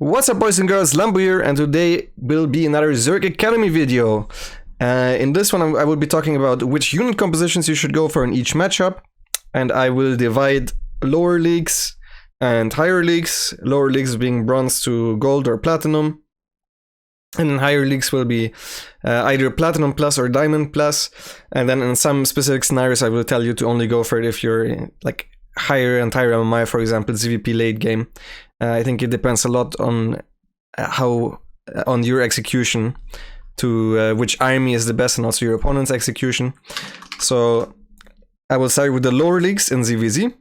What's up, boys and girls, Lambo here, and today will be another Zerg Academy video. In this one I will be talking about which unit compositions you should go for in each matchup, and I will divide lower leagues and higher leagues, lower leagues being bronze to gold or platinum, and then higher leagues will be either platinum plus or diamond plus, and then in some specific scenarios I will tell you to only go for it if you're like higher and higher MMI, for example ZvP late game. I think it depends a lot on on your execution to which army is the best, and also your opponent's execution. So I will start with the lower leagues in ZvZ.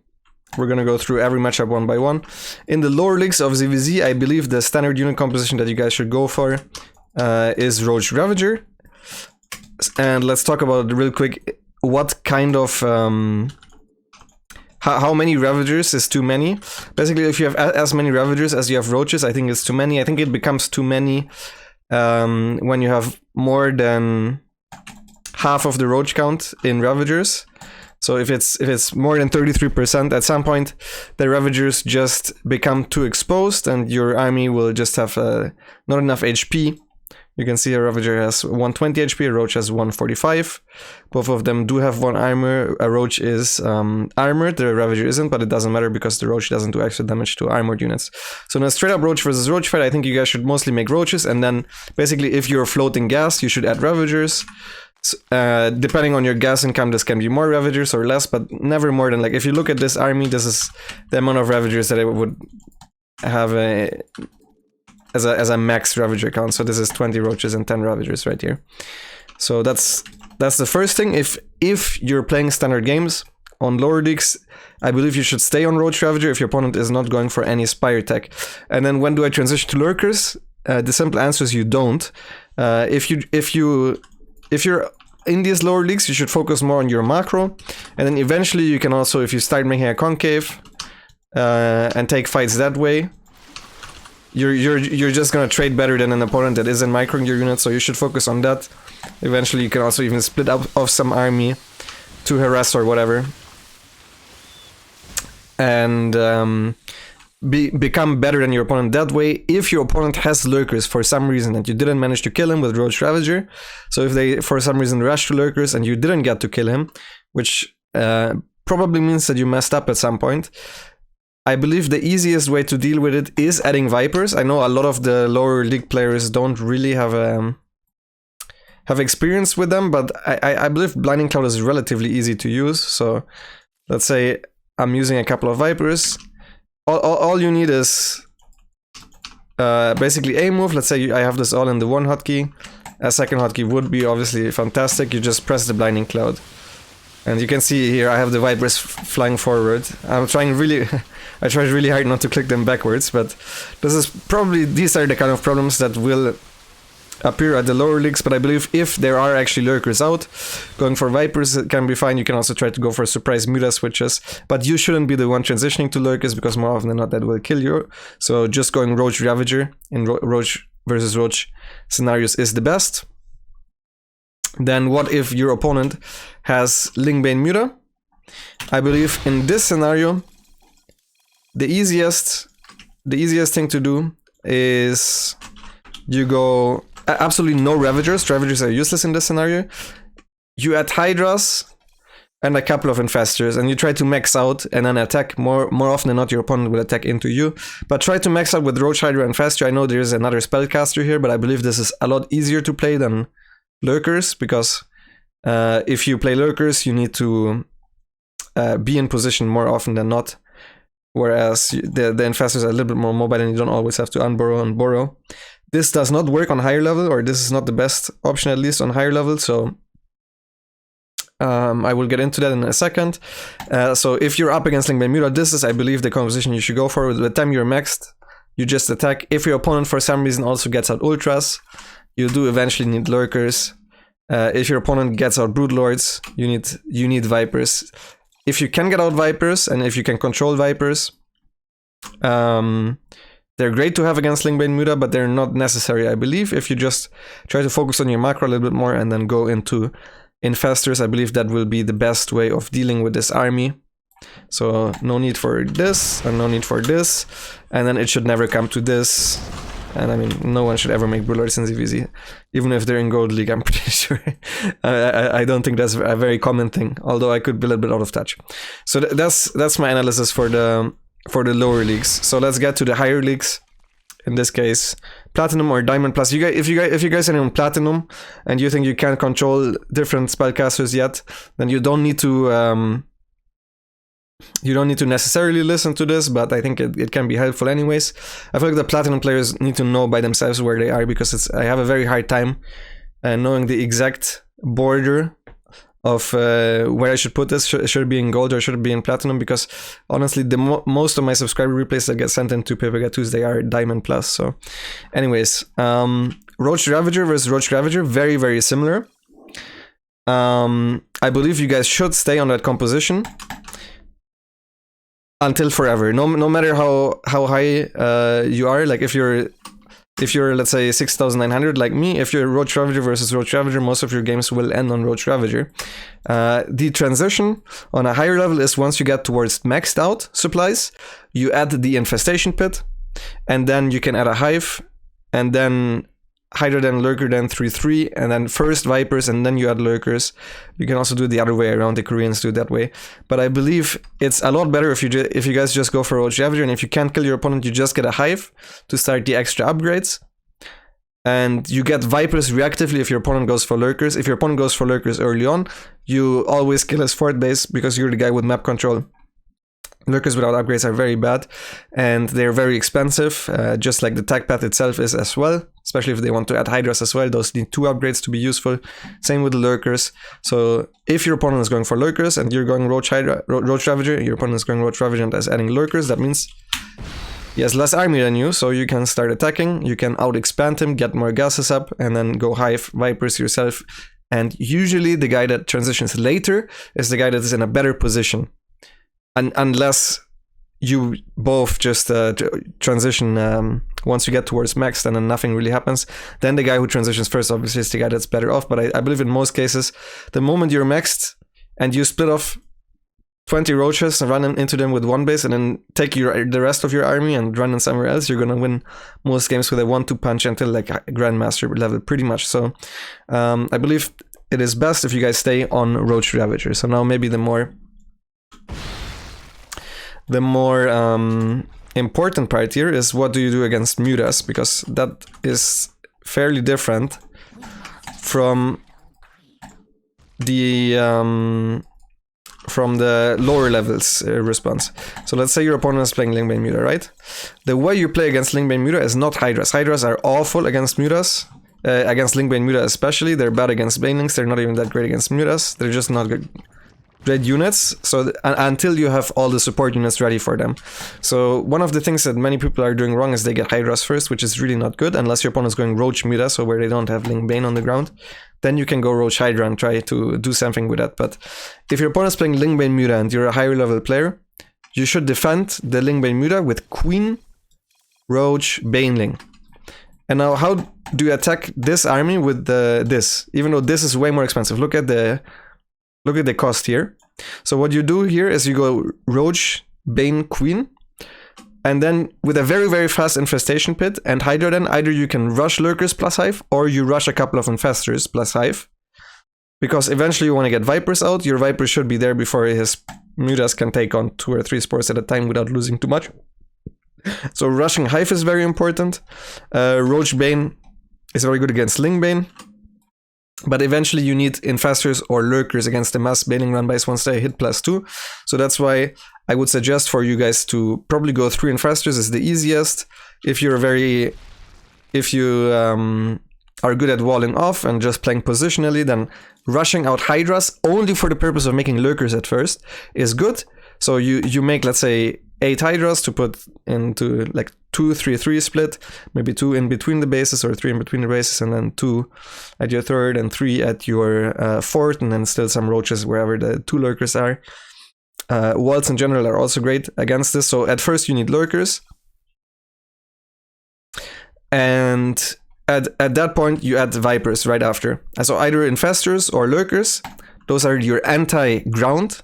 We're gonna go through every matchup one by one. In the lower leagues of ZvZ, I believe the standard unit composition that you guys should go for is Roach Ravager. And let's talk about real quick what kind of how many Ravagers is too many. Basically, if you have as many Ravagers as you have Roaches, I think it's too many. I think it becomes too many when you have more than half of the Roach count in Ravagers. So if it's more than 33%, at some point the Ravagers just become too exposed and your army will just have not enough HP. You can see a Ravager has 120 HP, a Roach has 145. Both of them do have one armor. A Roach is armored, the Ravager isn't, but it doesn't matter because the Roach doesn't do extra damage to armored units. So in a straight up Roach versus Roach fight, I think you guys should mostly make Roaches, and then basically if you're floating gas, you should add Ravagers. Depending on your gas income, this can be more Ravagers or less, but never more than, like, if you look at this army, this is the amount of Ravagers that I would have as a max Ravager count. So this is 20 Roaches and 10 Ravagers right here. So that's the first thing. If you're playing standard games on lower leagues, I believe you should stay on Roach Ravager if your opponent is not going for any Spire tech. And then when do I transition to Lurkers? The simple answer is you don't. If you're in these lower leagues, you should focus more on your macro, and then eventually you can also, if you start making a concave and take fights that way, you're just gonna trade better than an opponent that isn't microing your unit. So you should focus on that. Eventually you can also even split up of some army to harass or whatever, and become better than your opponent that way. If your opponent has Lurkers for some reason and you didn't manage to kill him with Roach Ravager, so if they for some reason rush to Lurkers and you didn't get to kill him, which probably means that you messed up at some point, I believe the easiest way to deal with it is adding Vipers. I know a lot of the lower league players don't really have experience with them, but I believe Blinding Cloud is relatively easy to use. So let's say I'm using a couple of Vipers. All you need is basically a move. Let's say I have this all in the one hotkey. A second hotkey would be obviously fantastic. You just press the Blinding Cloud. And you can see here I have the Vipers flying forward. I'm trying really, I tried really hard not to click them backwards, but these are the kind of problems that will appear at the lower leagues. But I believe if there are actually Lurkers out, going for Vipers can be fine. You can also try to go for surprise Muta switches, but you shouldn't be the one transitioning to Lurkers because more often than not that will kill you. So just going Roach Ravager in Roach versus Roach scenarios is the best. Then what if your opponent has Lingbane Muta? I believe in this scenario the easiest thing to do is you go absolutely no Ravagers. Ravagers are useless in this scenario. You add Hydras and a couple of Infestors, and you try to max out and then attack. More often than not your opponent will attack into you, but try to max out with Roach, Hydra and Infestor. I know there's another spellcaster here, but I believe this is a lot easier to play than Lurkers, because if you play Lurkers you need to be in position more often than not, whereas the Infestors are a little bit more mobile and you don't always have to unburrow and borrow. This does not work on higher level, or this is not the best option, at least on higher level, so I will get into that in a second. So if you're up against Lingbane Muta, this is, I believe, the composition you should go for. By the time you're maxed, you just attack. If your opponent for some reason also gets out Ultras, you do eventually need Lurkers. If your opponent gets out Broodlords, you need Vipers. If you can get out Vipers, and if you can control Vipers, they're great to have against Lingbane Muta, but they're not necessary, I believe. If you just try to focus on your macro a little bit more and then go into Infestors, I believe that will be the best way of dealing with this army. So no need for this and no need for this, and then it should never come to this. And I mean, no one should ever make Broodlords in ZvZ, even if they're in Gold League, I'm pretty sure. I don't think that's a very common thing, although I could be a little bit out of touch. So that's my analysis for the lower leagues. So let's get to the higher leagues. In this case, Platinum or Diamond Plus. If you guys are in Platinum and you think you can't control different spellcasters yet, then you don't need to necessarily listen to this, but I think it can be helpful anyways. I feel like the Platinum players need to know by themselves where they are, because I have a very hard time knowing the exact border of where I should put this. Should it be in Gold or should it be in Platinum? Because honestly, most of my subscriber replays that get sent into Pipagatus, they are Diamond Plus. So anyways, Roach Ravager versus Roach Ravager, very, very similar. I believe you guys should stay on that composition until forever. No matter how high you are. Like if you're let's say 6,900 like me, if you're Roach Ravager versus Roach Ravager, most of your games will end on Roach Ravager. The transition on a higher level is once you get towards maxed out supplies, you add the Infestation Pit, and then you can add a Hive, and then Hydra, then Lurker, then 3/3, and then first Vipers, and then you add Lurkers. You can also do it the other way around. The Koreans do it that way. But I believe it's a lot better if you guys just go for Roach Ravager, and if you can't kill your opponent, you just get a Hive to start the extra upgrades. And you get Vipers reactively if your opponent goes for Lurkers. If your opponent goes for Lurkers early on, you always kill his fort base because you're the guy with map control. Lurkers without upgrades are very bad, and they're very expensive, just like the tech path itself is as well, especially if they want to add Hydras as well. Those need 2 upgrades to be useful. Same with the Lurkers. So if your opponent is going for Lurkers and you're going Roach Ravager, your opponent is going Roach Ravager and is adding Lurkers, that means he has less army than you, so you can start attacking, you can out-expand him, get more gases up, and then go Hive, Vipers yourself. And usually the guy that transitions later is the guy that is in a better position. And unless you both just transition once you get towards max, then nothing really happens. Then the guy who transitions first obviously is the guy that's better off. But I believe in most cases, the moment you're maxed and you split off 20 roaches and run into them with 1 base and then take the rest of your army and run in somewhere else, you're gonna win most games with a 1-2 punch until like Grandmaster level, pretty much. So I believe it is best if you guys stay on Roach Ravager. So now maybe the more important part here is what do you do against Mutas, because that is fairly different from the lower levels response. So let's say your opponent is playing Lingbane Muta, right? The way you play against Lingbane Muta is not Hydras. Hydras are awful against Mutas, against Lingbane Muta especially. They're bad against Banelings. They're not even that great against Mutas. They're just not good. Great units, so until you have all the support units ready for them. So one of the things that many people are doing wrong is they get Hydras first, which is really not good unless your opponent is going Roach Muta, so where they don't have Lingbane on the ground. Then you can go Roach Hydra and try to do something with that. But if your opponent is playing Lingbane Muta and you're a higher level player, you should defend the Lingbane Muta with Queen, Roach, Baneling. And now how do you attack this army with this? Even though this is way more expensive. Look at the cost here. So what you do here is you go Roach, Bane, Queen, and then with a very, very fast Infestation Pit and Hydra, then either you can rush Lurkers plus Hive, or you rush a couple of Infestors plus Hive. Because eventually you want to get Vipers out. Your Vipers should be there before his Mutas can take on 2 or 3 spores at a time without losing too much. So rushing Hive is very important. Roach Bane is very good against Lingbane. But eventually you need Infestors or Lurkers against the mass Baneling run bys once they hit +2. So that's why I would suggest for you guys to probably go 3 Infestors is the easiest. If you are good at walling off and just playing positionally, then rushing out Hydras only for the purpose of making Lurkers at first is good. So you make, let's say, 8 Hydras to put into like 2-3-3 split, maybe 2 in between the bases or 3 in between the bases, and then 2 at your third and 3 at your fourth, and then still some roaches wherever the 2 Lurkers are. Walls in general are also great against this. So at first you need Lurkers, and at that point you add Vipers right after. So either Infestors or Lurkers. Those are your anti-ground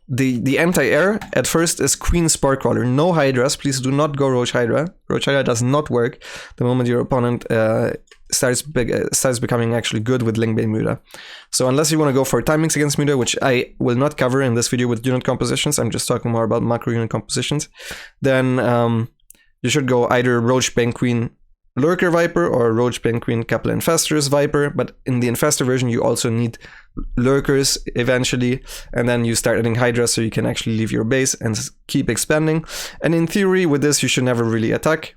the anti-air at first is Queen Sparkcrawler. No Hydras, please do not go Roach Hydra. Roach Hydra does not work the moment your opponent starts becoming actually good with Lingbane Muta. So unless you want to go for timings against Muta, which I will not cover in this video with unit compositions, I'm just talking more about macro unit compositions, then you should go either Roach Bane Queen Lurker Viper or Roach Bane Queen Couple Infestors Viper, but in the Infestor version you also need Lurkers eventually, and then you start adding Hydra so you can actually leave your base and keep expanding. And in theory with this you should never really attack.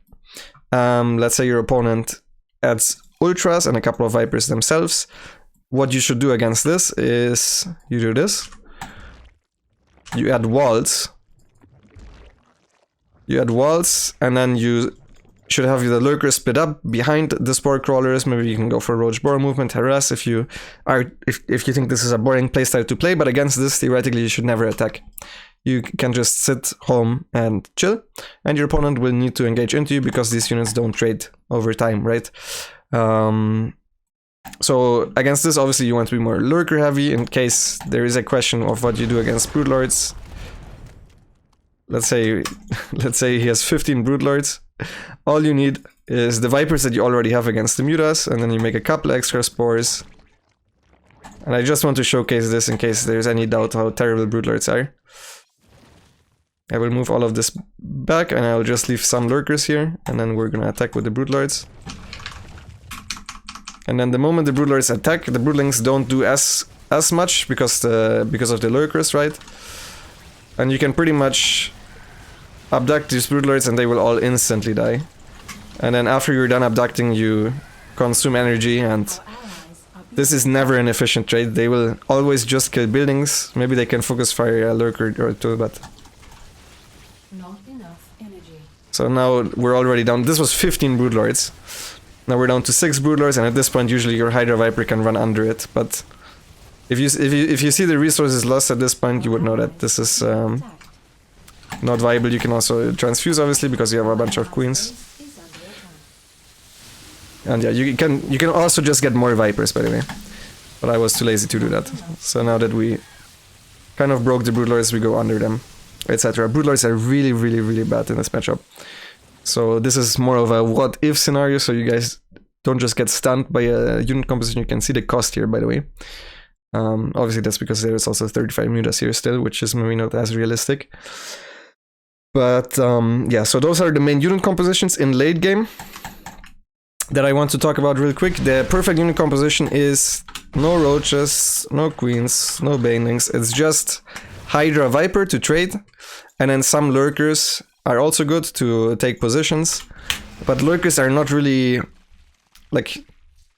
Let's say your opponent adds Ultras and a couple of Vipers themselves. What you should do against this is you do this. You add walls. You add walls, and then you should have the Lurkers split up behind the Spore Crawlers. Maybe you can go for Roach Boar movement, harass if you think this is a boring playstyle to play, but against this, theoretically, you should never attack. You can just sit home and chill, and your opponent will need to engage into you because these units don't trade over time, right? So against this, obviously, you want to be more Lurker heavy in case there is a question of what you do against Broodlords. Let's say he has 15 Broodlords. All you need is the Vipers that you already have against the Mutas, and then you make a couple extra Spores. And I just want to showcase this in case there's any doubt how terrible Broodlords are. I will move all of this back, and I'll just leave some Lurkers here, and then we're gonna attack with the Broodlords. And then the moment the Broodlords attack, the Broodlings don't do as much because of the Lurkers, right? And you can pretty much abduct these Broodlords and they will all instantly die. And then after you're done abducting, you consume energy, and this is never an efficient trade. They will always just kill buildings. Maybe they can focus fire a Lurker or two, but... Not enough energy. So now we're already down. This was 15 Broodlords. Now we're down to 6 Broodlords, and at this point usually your Hydra Viper can run under it, but... If you see the resources lost at this point, you would know that this is not viable. You can also transfuse, obviously, because you have a bunch of queens. And yeah, you can also just get more Vipers, by the way. But I was too lazy to do that. So now that we kind of broke the Broodlords, we go under them, etc. Broodlords are really, really, really bad in this matchup. So this is more of a what-if scenario, so you guys don't just get stunned by a unit composition. You can see the cost here, by the way. Obviously that's because there is also 35 Mutas here still, which is maybe not as realistic. But yeah, so those are the main unit compositions in late game that I want to talk about real quick. The perfect unit composition is no Roaches, no Queens, no Banelings. It's just Hydra Viper to trade, and then some Lurkers are also good to take positions. But Lurkers are not really, like...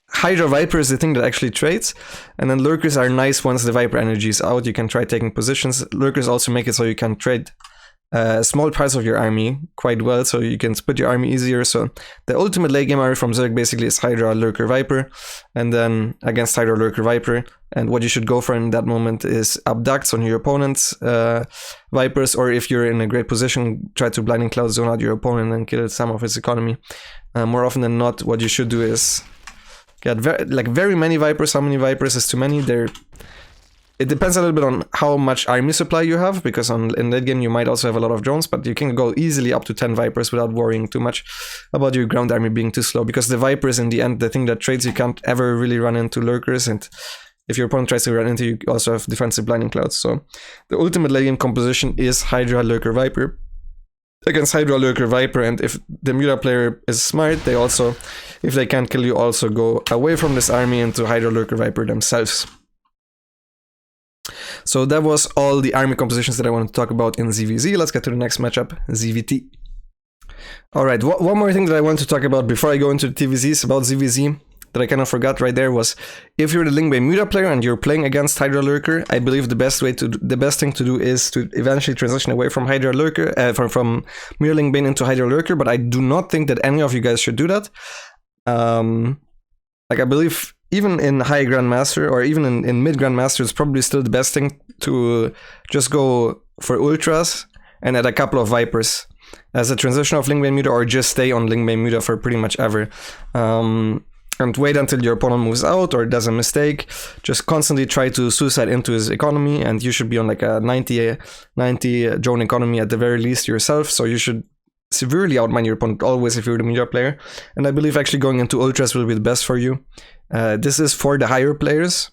Hydra Viper is the thing that actually trades, and then Lurkers are nice once the Viper energy is out. You can try taking positions. Lurkers also make it so you can trade small parts of your army quite well, so you can split your army easier. So the ultimate late game army from Zerg basically is Hydra Lurker Viper, and then against Hydra Lurker Viper. And what you should go for in that moment is abducts on your opponent's Vipers, or if you're in a great position, try to Blinding Cloud zone out your opponent and kill some of his economy. More often than not, what you should do is get very many Vipers. How many Vipers is too many? It depends a little bit on how much army supply you have, because in late game you might also have a lot of drones, but you can go easily up to 10 Vipers without worrying too much about your ground army being too slow, because the Vipers in the end, the thing that trades, you can't ever really run into Lurkers, and if your opponent tries to run into you, also have defensive Blinding Clouds. So the ultimate late game composition is Hydra Lurker Viper against Hydra Lurker Viper, and if the Muta player is smart, they also, if they can't kill you, also go away from this army into Hydra Lurker Viper themselves. So that was all the army compositions that I wanted to talk about in ZvZ. Let's get to the next matchup, ZvT. Alright, one more thing that I want to talk about before I go into the TVZs about ZvZ that I kind of forgot right there was, if you're the Lingbane Muta player and you're playing against Hydra Lurker, I believe the best thing to do is to eventually transition away from Hydra Lurker, from Muta Lingbane into Hydra Lurker, but I do not think that any of you guys should do that. Like, I believe even in High Grandmaster or even in Mid Grandmaster, it's probably still the best thing to just go for Ultras and add a couple of Vipers as a transition of Lingbane Muta, or just stay on Lingbane Muta for pretty much ever. and wait until your opponent moves out or does a mistake. Just constantly try to suicide into his economy, and you should be on like a 90 drone economy at the very least yourself, so you should severely outmine your opponent always if you're the media player. And I believe actually going into ultras will be the best for you. This is for the higher players,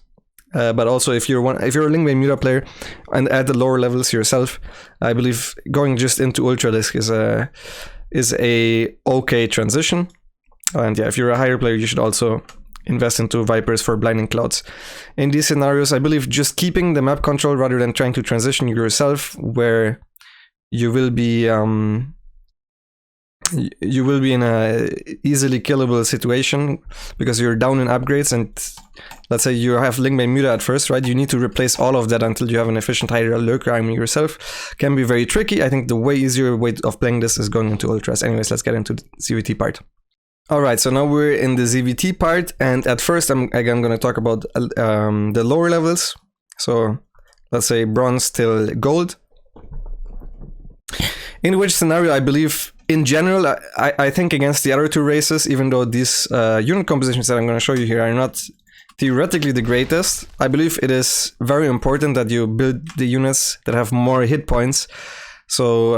but also if you're a Lingbane media player and at the lower levels yourself, I believe going just into Ultralisk is a okay transition. And yeah, if you're a higher player, you should also invest into Vipers for Blinding Clouds. In these scenarios, I believe just keeping the map control rather than trying to transition yourself, where you will be in a easily killable situation because you're down in upgrades, and let's say you have Lingbane Muta at first, right? You need to replace all of that until you have an efficient Hydra Lurker army yourself. Can be very tricky. I think the way easier way of playing this is going into Ultras. Anyways, let's get into the ZvT part. Alright, so now we're in the ZvT part, and at first I'm again going to talk about the lower levels. So let's say bronze till gold. In which scenario I believe, in general, I think against the other two races, even though these unit compositions that I'm going to show you here are not theoretically the greatest, I believe it is very important that you build the units that have more hit points. So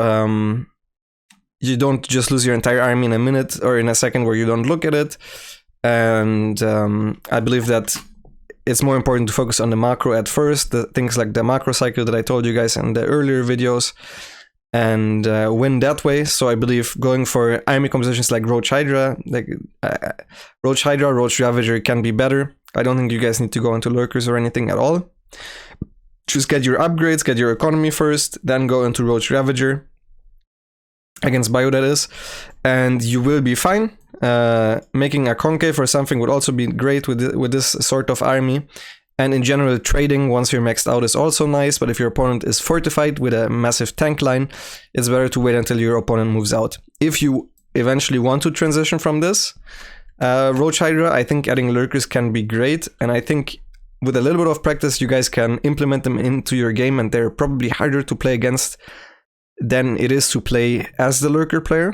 you don't just lose your entire army in a minute or in a second where you don't look at it. And I believe that it's more important to focus on the macro at first, the things like the macro cycle that I told you guys in the earlier videos, and win that way. So I believe going for army compositions like Roach Hydra, Roach Ravager can be better. I don't think you guys need to go into lurkers or anything at all. Just get your upgrades, get your economy first, then go into Roach Ravager. Against bio, that is, and you will be fine. Making a concave or something would also be great with this sort of army. And in general, trading once you're maxed out is also nice, but if your opponent is fortified with a massive tank line, it's better to wait until your opponent moves out. If you eventually want to transition from this, Roach Hydra, I think adding lurkers can be great, and I think with a little bit of practice you guys can implement them into your game, and they're probably harder to play against than it is to play as the lurker player.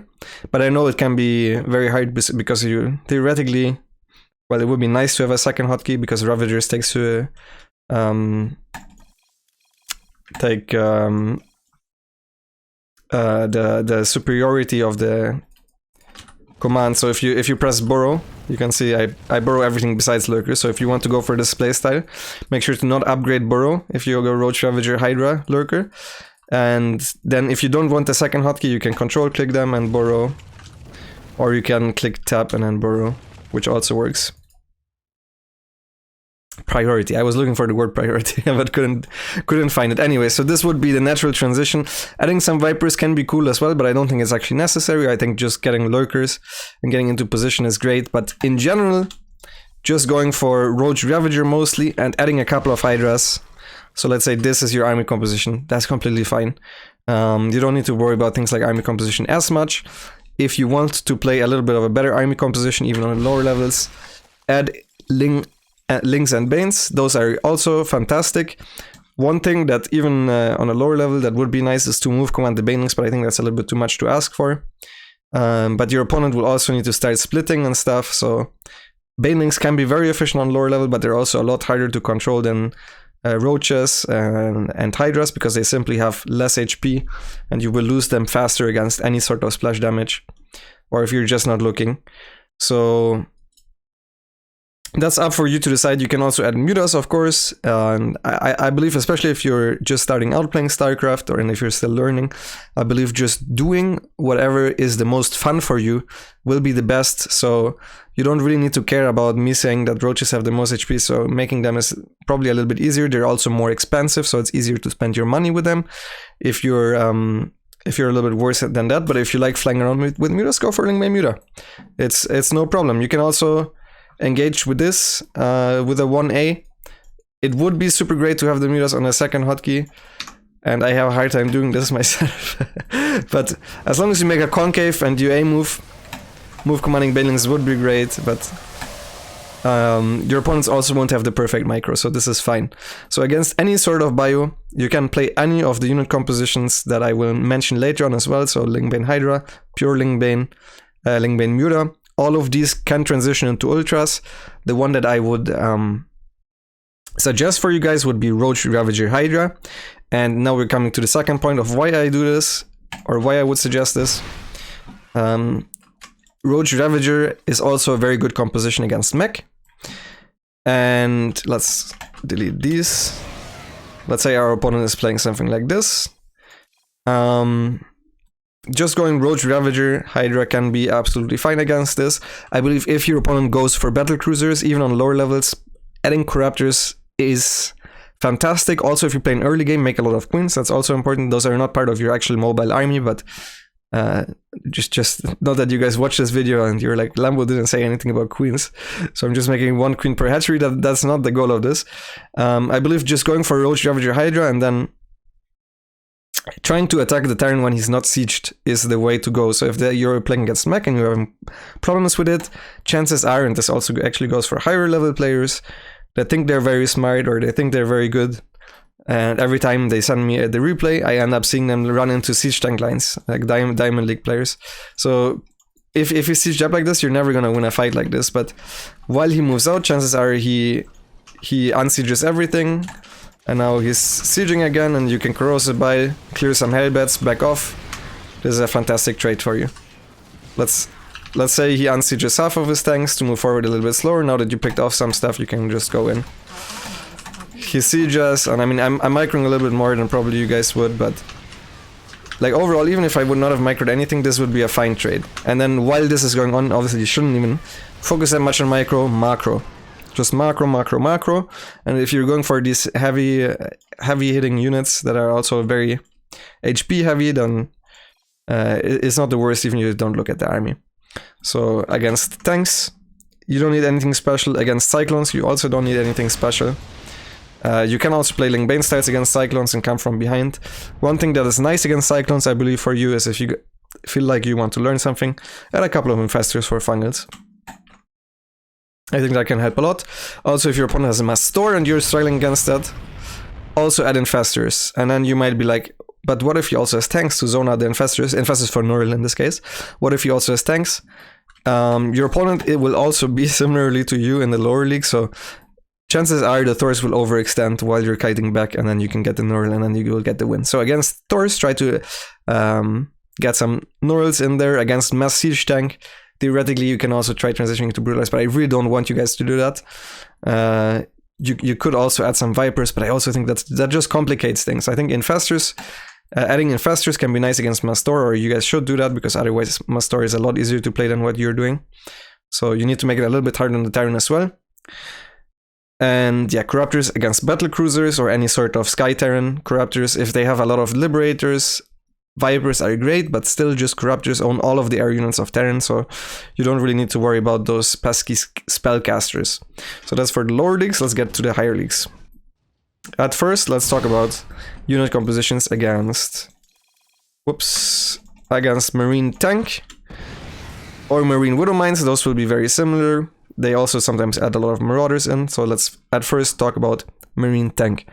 But I know it can be very hard because you theoretically, well, it would be nice to have a second hotkey because Ravagers takes the superiority of the command. So if you press burrow, you can see I burrow everything besides lurker. So if you want to go for this playstyle, make sure to not upgrade burrow if you go Roach Ravager Hydra lurker. And then if you don't want the second hotkey, you can control click them and burrow, or you can click tab and then burrow, which also works. Priority. I was looking for the word priority, but couldn't find it. Anyway, so this would be the natural transition. Adding some Vipers can be cool as well, but I don't think it's actually necessary. I think just getting lurkers and getting into position is great, but in general, just going for Roach Ravager mostly and adding a couple of Hydras. So let's say this is your army composition. That's completely fine. You don't need to worry about things like army composition as much. If you want to play a little bit of a better army composition, even on the lower levels, add Links and Banes. Those are also fantastic. One thing that even on a lower level that would be nice is to move command the Banelings, but I think that's a little bit too much to ask for. But your opponent will also need to start splitting and stuff. So Banelings can be very efficient on lower level, but they're also a lot harder to control than Roaches and Hydras because they simply have less HP and you will lose them faster against any sort of splash damage, or if you're just not looking. So that's up for you to decide. You can also add mutas, of course, and I believe, especially if you're just starting out playing StarCraft, or if you're still learning, I believe just doing whatever is the most fun for you will be the best. So you don't really need to care about me saying that roaches have the most HP, so making them is probably a little bit easier. They're also more expensive, so it's easier to spend your money with them if you're a little bit worse than that. But if you like flying around with mutas, go for Lingbane Muta. It's no problem. You can also engage with this with a 1A. It would be super great to have the mutas on a second hotkey, and I have a hard time doing this myself. But as long as you make a concave and you A move commanding Banelings would be great, but your opponents also won't have the perfect micro, so this is fine. So against any sort of bio, you can play any of the unit compositions that I will mention later on as well. So Lingbane Hydra, pure Lingbane, Lingbane Muta, all of these can transition into ultras. The one that I would suggest for you guys would be Roach Ravager Hydra. And now we're coming to the second point of why I do this, or why I would suggest this. Roach Ravager is also a very good composition against mech. And let's delete these. Let's say our opponent is playing something like this. Just going Roach Ravager Hydra can be absolutely fine against this. I believe if your opponent goes for battle cruisers, even on lower levels, adding Corruptors is fantastic. Also, if you play an early game, make a lot of queens. That's also important. Those are not part of your actual mobile army, but just not that you guys watch this video and you're like, Lambo didn't say anything about queens, so I'm just making 1 queen per hatchery. That's not the goal of this. I believe just going for Roach Ravager Hydra and then trying to attack the Terran when he's not sieged is the way to go. So if you're playing against mech and you're having problems with it, chances are, and this also actually goes for higher level players, that think they're very smart or they think they're very good, and every time they send me the replay, I end up seeing them run into siege tank lines, like Diamond League players. So if you siege up like this, you're never gonna win a fight like this. But while he moves out, chances are he unsieges everything, and now he's sieging again, and you can corrosive by, clear some hellbats, back off. This is a fantastic trade for you. Let's say he unsieges half of his tanks to move forward a little bit slower. Now that you picked off some stuff, you can just go in. He sieges, and I mean, I'm microing a little bit more than probably you guys would, but like overall, even if I would not have microed anything, this would be a fine trade. And then while this is going on, obviously you shouldn't even focus that much on macro. Just macro. And if you're going for these heavy hitting units that are also very HP heavy, then it's not the worst even if you don't look at the army. So against tanks, you don't need anything special. Against Cyclones, you also don't need anything special. You can also play Ling Bane styles against Cyclones and come from behind. One thing that is nice against Cyclones, I believe, for you is if you feel like you want to learn something, add a couple of Infestors for fungals. I think that can help a lot. Also, if your opponent has a mass store and you're struggling against that, also add Infestors. And then you might be like, but what if he also has tanks to zone out the Infestors for Noril in this case? What if he also has tanks? Your opponent, it will also be similarly to you in the lower league, so chances are the Thors will overextend while you're kiting back, and then you can get the Noril and then you will get the win. So against Thors, try to get some Norils in there. Against mass siege tank, theoretically you can also try transitioning to Brutalize, but I really don't want you guys to do that. You could also add some Vipers, but I also think that just complicates things. I think Infestors, adding Infestors can be nice against Mastor, or you guys should do that, because otherwise Mastor is a lot easier to play than what you're doing. So you need to make it a little bit harder on the Terran as well. And yeah, Corruptors against battle cruisers or any sort of Sky Terran Corruptors, if they have a lot of Liberators, Vipers are great, but still just Corruptors own all of the air units of Terran, so you don't really need to worry about those pesky spellcasters. So that's for the lower leagues. Let's get to the higher leagues. At first, let's talk about unit compositions against Marine Tank or Marine Widow Mines. Those will be very similar. They also sometimes add a lot of Marauders in, so let's at first talk about Marine Tank.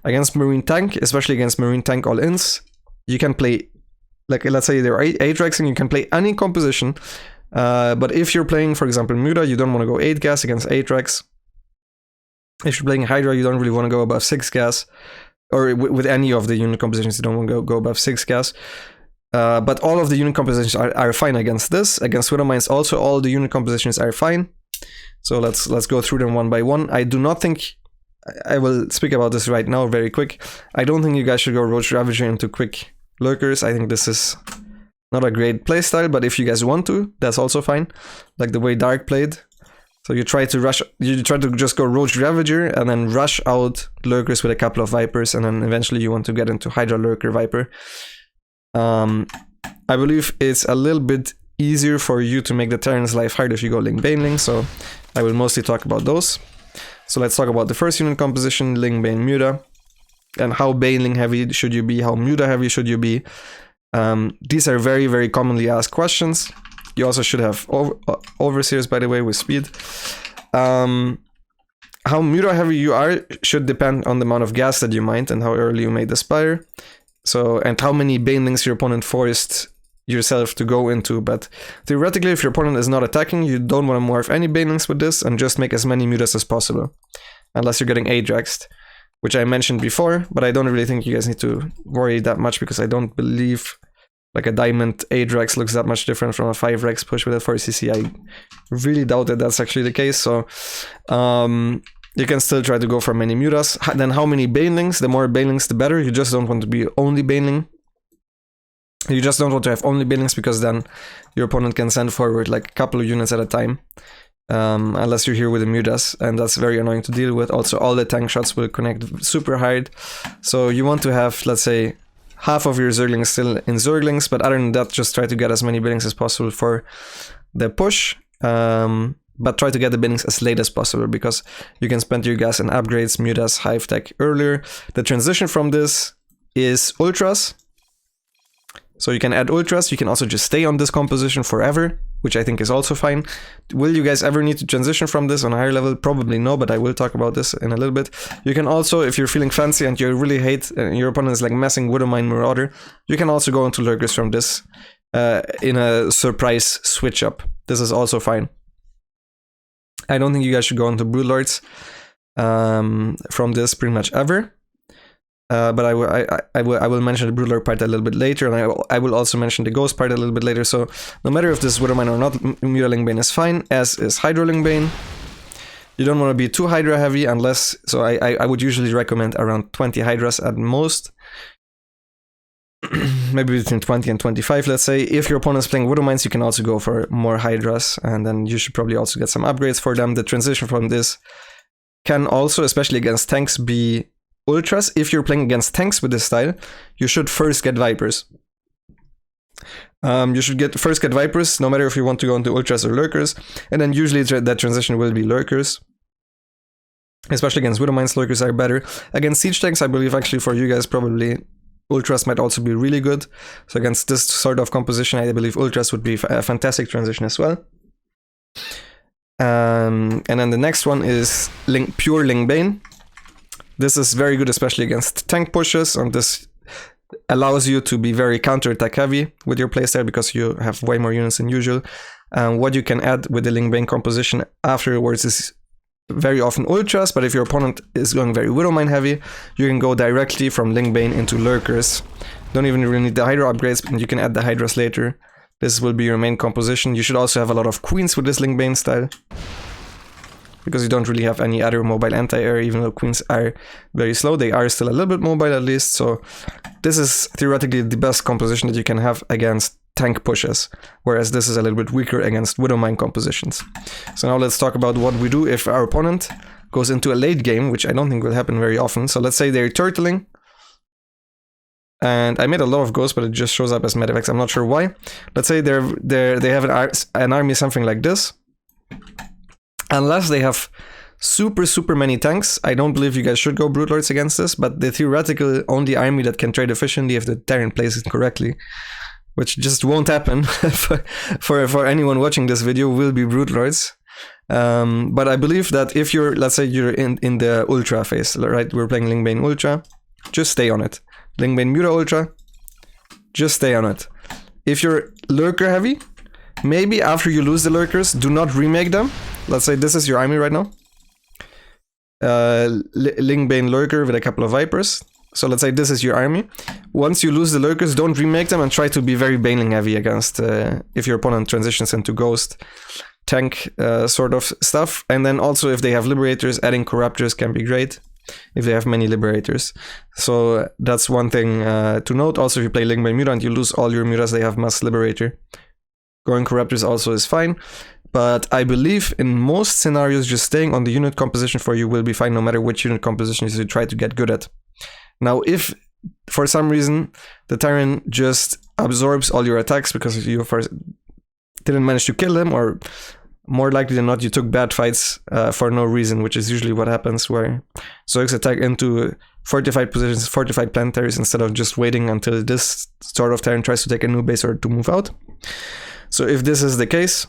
Against Marine Tank, especially against Marine Tank all-ins, you can play, like let's say there are 8 and you can play any composition, but if you're playing, for example, Muda, you don't want to go 8 gas against 8 Rex. If you're playing Hydra, you don't really want to go above 6 gas, or with any of the unit compositions, you don't want to go above 6 gas. But all of the unit compositions are fine against this. Against Widow Mines also, all the unit compositions are fine. So let's go through them one by one. I do not think, I will speak about this right now very quick. I don't think you guys should go Roach Ravager into quick lurkers. I think this is not a great playstyle, but if you guys want to, that's also fine. Like the way Dark played. So you try to just go Roach Ravager and then rush out lurkers with a couple of Vipers, and then eventually you want to get into Hydra Lurker Viper. I believe it's a little bit easier for you to make the Terran's life hard if you go Ling Baneling, so I will mostly talk about those. So let's talk about the first unit composition, Ling Bane Muda, and how Baneling heavy should you be, how Muda heavy should you be. These are very, very commonly asked questions. You also should have Overseers, by the way, with speed. How Muda heavy you are should depend on the amount of gas that you mined and how early you made the Spire. So, and how many Banelings your opponent forced yourself to go into, but theoretically, if your opponent is not attacking, you don't want to morph any banelings with this and just make as many mutas as possible, unless you're getting Ajaxed, which I mentioned before, but I don't really think you guys need to worry that much because I don't believe like a diamond Ajax looks that much different from a 5 Rex push with a 4cc. I really doubt that that's actually the case, so you can still try to go for many mutas. Then how many banelings? The more banelings the better. You just don't want to be only baneling. You just don't want to have only banelings because then your opponent can send forward like a couple of units at a time. Unless you're here with the mutas, and that's very annoying to deal with. Also, all the tank shots will connect super hard. So you want to have, let's say, half of your Zerglings still in Zerglings, but other than that, just try to get as many banelings as possible for the push. But try to get the banelings as late as possible because you can spend your gas in upgrades, mutas, hive tech earlier. The transition from this is ultras. So you can add ultras, you can also just stay on this composition forever, which I think is also fine. Will you guys ever need to transition from this on a higher level? Probably no, but I will talk about this in a little bit. You can also, if you're feeling fancy and you really hate your opponent is like messing Widowmine Marauder, you can also go into Lurkers from this in a surprise switch up. This is also fine. I don't think you guys should go into Broodlords from this pretty much ever. But I will mention the Broodlord part a little bit later, and I will also mention the Ghost part a little bit later. So no matter if this is Widowmine or not, Mutaling Bane is fine, as is Hydroling Bane. You don't want to be too Hydra heavy unless, so I would usually recommend around 20 Hydras at most. Maybe between 20 and 25, let's say. If your opponent's playing Widowmines, you can also go for more Hydras, and then you should probably also get some upgrades for them. The transition from this can also, especially against tanks, be ultras. If you're playing against tanks with this style, you should first get Vipers. You should first get Vipers, no matter if you want to go into ultras or lurkers, and then usually that transition will be lurkers. Especially against Widowmines, lurkers are better. Against siege tanks, I believe actually for you guys probably ultras might also be really good. So against this sort of composition, I believe ultras would be a fantastic transition as well. And then the next one is pure Ling Bane. This is very good, especially against tank pushes, and this allows you to be very counter-attack heavy with your playstyle because you have way more units than usual. What you can add with the Ling Bane composition afterwards is very often ultras, but if your opponent is going very Widowmine heavy, you can go directly from Ling Bane into lurkers. Don't even really need the Hydra upgrades, and you can add the Hydras later. This will be your main composition. You should also have a lot of queens with this Ling Bane style, because you don't really have any other mobile anti-air, even though queens are very slow. They are still a little bit mobile at least, so this is theoretically the best composition that you can have against tank pushes, whereas this is a little bit weaker against Widowmine compositions. So now let's talk about what we do if our opponent goes into a late game, which I don't think will happen very often. So let's say they're turtling, and I made a lot of ghosts, but it just shows up as Medivacs. I'm not sure why. Let's say they have an army something like this. Unless they have super many tanks, I don't believe you guys should go Broodlords against this, but the theoretical only army that can trade efficiently if the Terran plays it correctly, which just won't happen for anyone watching this video, will be Broodlords. But I believe that if you're, let's say you're in the Ultra phase, right? We're playing Ling Bane Ultra, just stay on it. Ling Bane Muta Ultra, just stay on it. If you're Lurker heavy, maybe after you lose the Lurkers, do not remake them. Let's say this is your army right now. Ling Bane Lurker with a couple of Vipers. So let's say this is your army. Once you lose the Lurkers, don't remake them and try to be very Baneling heavy against if your opponent transitions into Ghost, tank sort of stuff. And then also if they have Liberators, adding Corruptors can be great if they have many Liberators. So that's one thing to note. Also, if you play Ling Bane Muta and you lose all your Mutas, they have Mass Liberator. Going Corruptors also is fine. But I believe in most scenarios, just staying on the unit composition for you will be fine, no matter which unit composition you try to get good at. Now, if for some reason the Terran just absorbs all your attacks because you first didn't manage to kill him, or more likely than not, you took bad fights for no reason, which is usually what happens, where Zergs attack into fortified positions, fortified planetaries, instead of just waiting until this sort of Terran tries to take a new base or to move out. So if this is the case,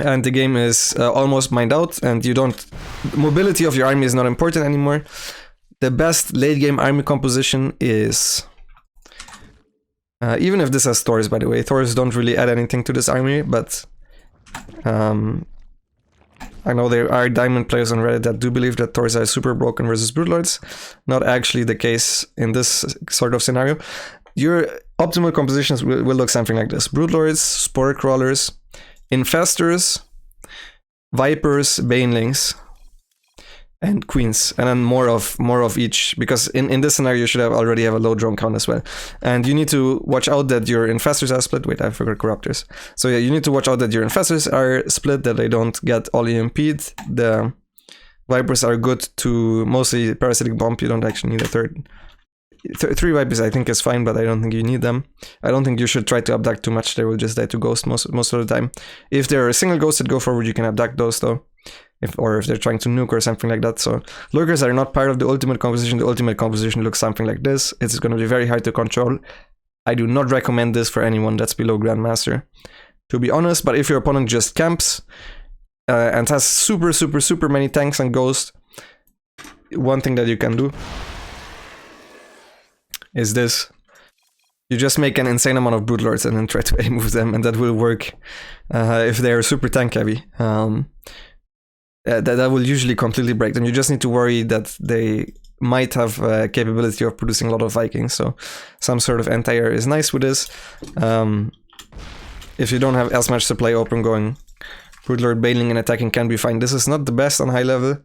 and the game is almost mined out, and you don't, mobility of your army is not important anymore, the best late game army composition is Even if this has Thors, by the way. Thors don't really add anything to this army, but I know there are diamond players on Reddit that do believe that Thors are super broken versus Broodlords. Not actually the case in this sort of scenario. Your optimal compositions will look something like this. Broodlords, Spore Crawlers, Infestors, Vipers, Banelings, and Queens, and then more of each, because in this scenario you should already have a low drone count as well. And you need to watch out that your Infestors are split. Wait, I forgot Corruptors. So yeah, you need to watch out that your Infestors are split, that they don't get all EMP'd. The Vipers are good to mostly Parasitic Bomb. You don't actually need a third. 3 Vipers I think is fine, but I don't think you need them. I don't think you should try to abduct too much. They will just die to Ghost most of the time. If they're a single Ghost that go forward, you can abduct those though. If they're trying to nuke or something like that. So Lurkers are not part of the ultimate composition. The ultimate composition looks something like this. It's going to be very hard to control. I do not recommend this for anyone that's below Grandmaster, to be honest. But if your opponent just camps and has super many tanks and Ghosts, one thing that you can do is this. You just make an insane amount of Broodlords and then try to A-move them, and that will work if they're super tank heavy. That will usually completely break them. You just need to worry that they might have capability of producing a lot of Vikings, so some sort of anti-air is nice with this. If you don't have as much supply open going, Broodlord bailing and attacking can be fine. This is not the best on high level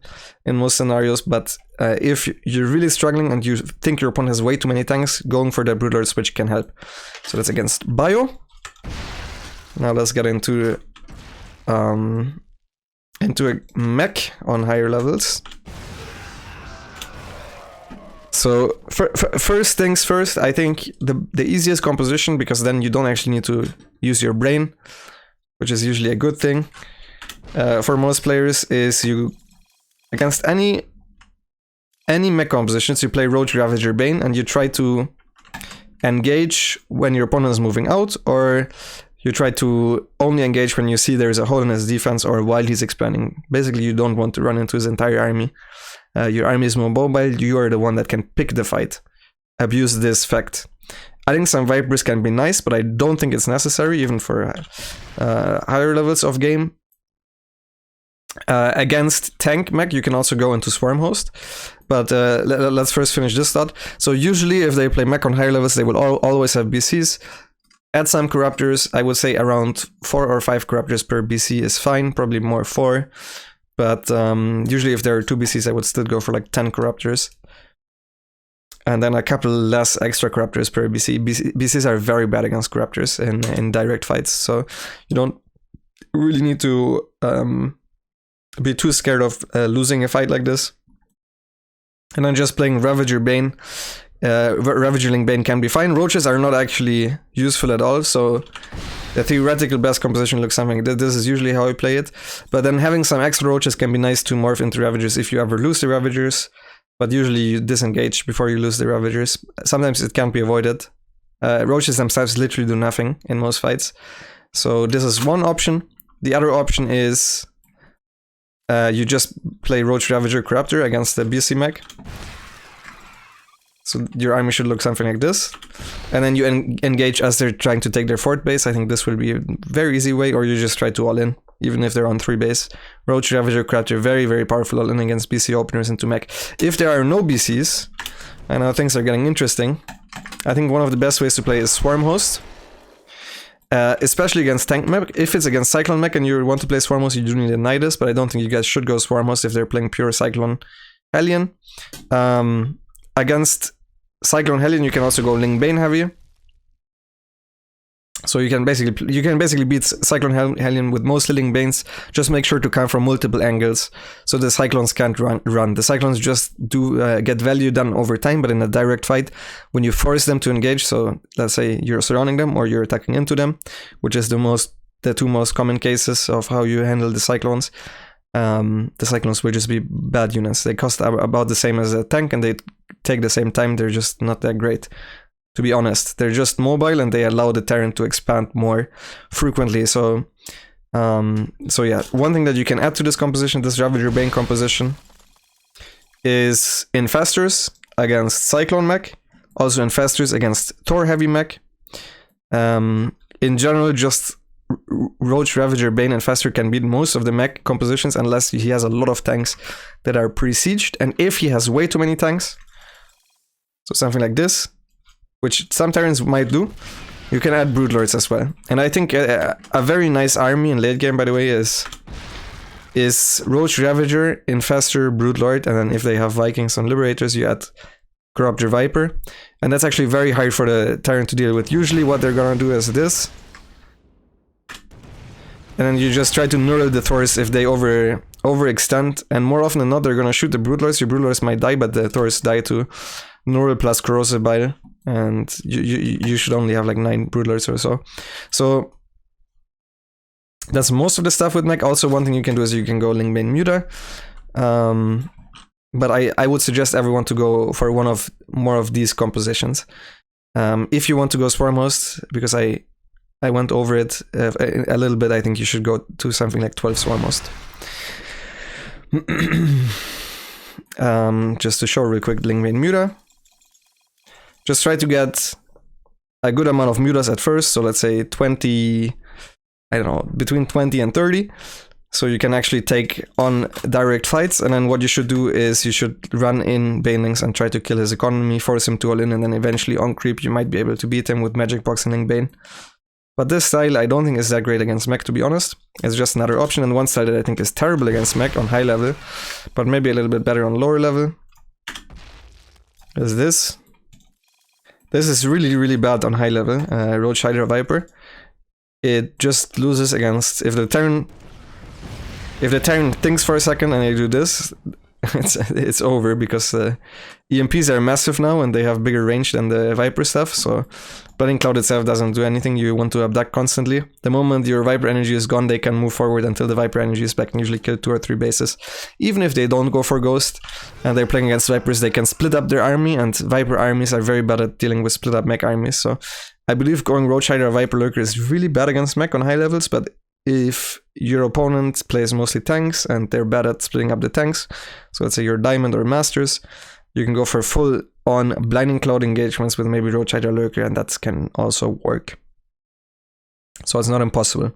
in most scenarios, but if you're really struggling and you think your opponent has way too many tanks, going for the Broodlord switch can help. So that's against Bio. Now let's get into a mech on higher levels. So first things first, I think the easiest composition, because then you don't actually need to use your brain, which is usually a good thing for most players, is you against any mech compositions you play Roach, Ravager, Bane, and you try to engage when your opponent is moving out, or you try to only engage when you see there's a hole in his defense or while he's expanding. Basically, you don't want to run into his entire army. Your army is more mobile, you are the one that can pick the fight. Abuse this fact. Adding some Vipers can be nice, but I don't think it's necessary, even for higher levels of game. Against tank mech, you can also go into Swarm Host. But let's first finish this thought. So usually, if they play mech on higher levels, they will always have BCs. Add some Corruptors. I would say around 4 or 5 Corruptors per BC is fine, probably more 4. But usually if there are 2 BCs, I would still go for like 10 Corruptors. And then a couple less extra Corruptors per BC. BCs are very bad against Corruptors in direct fights, so you don't really need to be too scared of losing a fight like this. And then just playing Ravager Bane. Ravagerling Bane can be fine. Roaches are not actually useful at all, so the theoretical best composition looks something like this. This is usually how I play it. But then having some extra Roaches can be nice to morph into Ravagers if you ever lose the Ravagers. But usually you disengage before you lose the Ravagers. Sometimes it can't be avoided. Roaches themselves literally do nothing in most fights. So this is one option. The other option is you just play Roach Ravager Corruptor against the BC mech. So your army should look something like this. And then you engage as they're trying to take their fort base. I think this will be a very easy way, or you just try to all in, even if they're on 3 base. Roach Ravager Corruptor, very, very powerful all in against BC openers into mech. If there are no BCs, and now things are getting interesting, I think one of the best ways to play is Swarm Host. Especially against tank mech. If it's against Cyclone mech and you want to play Swarm Host, you do need a Nidus, but I don't think you guys should go Swarm Host if they're playing pure Cyclone Hellion. Against Cyclone Hellion, you can also go Ling Bane heavy. So you can basically beat Cyclone Hellion with mostly Ling Banes. Just make sure to come from multiple angles, so the Cyclones can't run. The Cyclones just do get value done over time, but in a direct fight, when you force them to engage, so let's say you're surrounding them or you're attacking into them, which is the 2 most common cases of how you handle the Cyclones. The Cyclones will just be bad units. They cost about the same as a tank, and they take the same time. They're just not that great, to be honest. They're just mobile, and they allow the Terran to expand more frequently. So yeah, one thing that you can add to this composition, this Ravager Bane composition, is Infestors against Cyclone mech, also Infestors against Thor heavy mech, In general, just Roach, Ravager, Bane, and Faster can beat most of the mech compositions unless he has a lot of tanks that are pre-sieged. And if he has way too many tanks, so something like this, which some Tyrants might do, you can add Broodlords as well. And I think a very nice army in late game, by the way, is Roach, Ravager, Infestor, Broodlord, and then if they have Vikings and Liberators, you add Corruptor, Viper. And that's actually very hard for the Tyrant to deal with. Usually what they're gonna do is this. And then you just try to neural the Thors if they overextend. And more often than not, they're gonna shoot the Broodlords. Your Broodlords might die, but the Thors die too. Neural plus Corrosive Bile. And you should only have like 9 Broodlords or so. So that's most of the stuff with mech. Also, one thing you can do is you can go Ling Bane Muta. But I would suggest everyone to go for more of these compositions. If you want to go Swarm Host, because I went over it a little bit, I think you should go to something like 12 Swarm Host. Just to show real quick, Ling Bane Muta. Just try to get a good amount of mutas at first. So let's say 20, I don't know, between 20 and 30. So you can actually take on direct fights. And then what you should do is you should run in Banelings and try to kill his economy, force him to all in, and then eventually on creep you might be able to beat him with Magic Box and Ling Bane. But this style I don't think is that great against mech, to be honest. It's just another option, and one style that I think is terrible against mech on high level, but maybe a little bit better on lower level, is this. This is really, really bad on high level, Roach, Hydra, Viper. It just loses against, if the Terran thinks for a second and they do this, it's over, because EMPs are massive now and they have bigger range than the Viper stuff, so Blooding Cloud itself doesn't do anything. You want to abduct constantly. The moment your Viper energy is gone, they can move forward until the Viper energy is back and usually kill 2 or 3 bases. Even if they don't go for Ghost and they're playing against Vipers, they can split up their army, and Viper armies are very bad at dealing with split up mech armies. So I believe going Roach, Hydra, Viper, Lurker is really bad against mech on high levels, but if your opponent plays mostly tanks and they're bad at splitting up the tanks, so let's say you're Diamond or Masters, you can go for full on Blinding Cloud engagements with maybe Roach, Hydra, Lurker, and that can also work. So it's not impossible.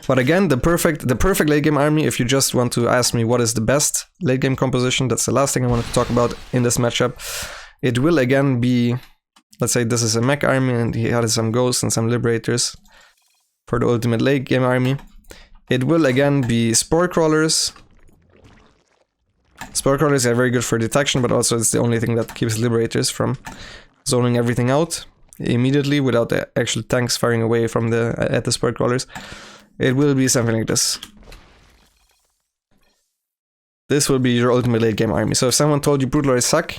But again, the perfect late game army, if you just want to ask me what is the best late game composition, that's the last thing I wanted to talk about in this matchup. It will again be, let's say this is a mech army and he has some ghosts and some liberators for the ultimate late game army. It will again be Spore Crawlers. Spore Crawlers are very good for detection, but also it's the only thing that keeps Liberators from zoning everything out immediately without the actual tanks firing away from at the Spore Crawlers. It will be something like this. This will be your ultimate late game army. So if someone told you Broodlords suck,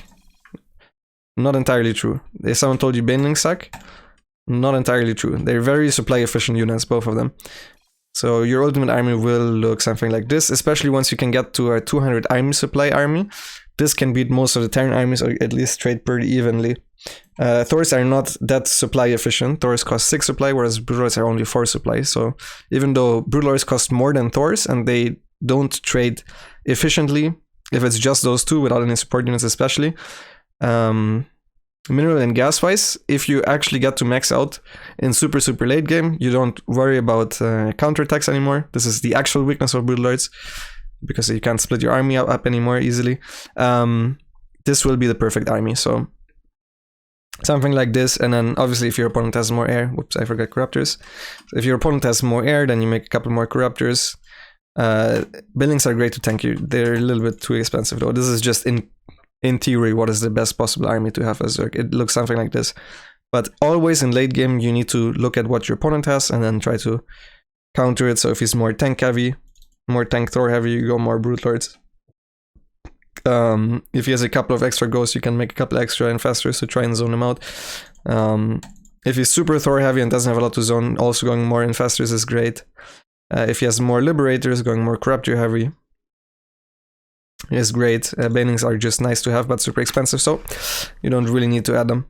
not entirely true. If someone told you Banelings suck, not entirely true. They're very supply efficient units, both of them. So your ultimate army will look something like this, especially once you can get to a 200 army supply army. This can beat most of the Terran armies, or at least trade pretty evenly. Thors are not that supply efficient. Thors cost 6 supply, whereas Broodlords are only 4 supply. So even though Broodlords cost more than Thors and they don't trade efficiently, if it's just those two without any support units especially, mineral and gas wise, if you actually get to max out in super late game, you don't worry about counterattacks anymore. This is the actual weakness of Broodlords, because you can't split your army up anymore easily. This will be the perfect army, so something like this. And then obviously if your opponent has more air, whoops, I forgot Corruptors. If your opponent has more air, then you make a couple more Corruptors. Buildings are great to tank you. They're a little bit too expensive though. This is just in theory what is the best possible army to have as Zerg. It looks something like this. But always in late game you need to look at what your opponent has and then try to counter it. So if he's more tank heavy, more tank Thor heavy, you go more Broodlords. If he has a couple of extra ghosts, you can make a couple extra infestors to try and zone him out. If he's super Thor heavy and doesn't have a lot to zone, also going more infestors is great. If he has more liberators, going more Corruptor heavy is great. Banelings are just nice to have, but super expensive, so you don't really need to add them.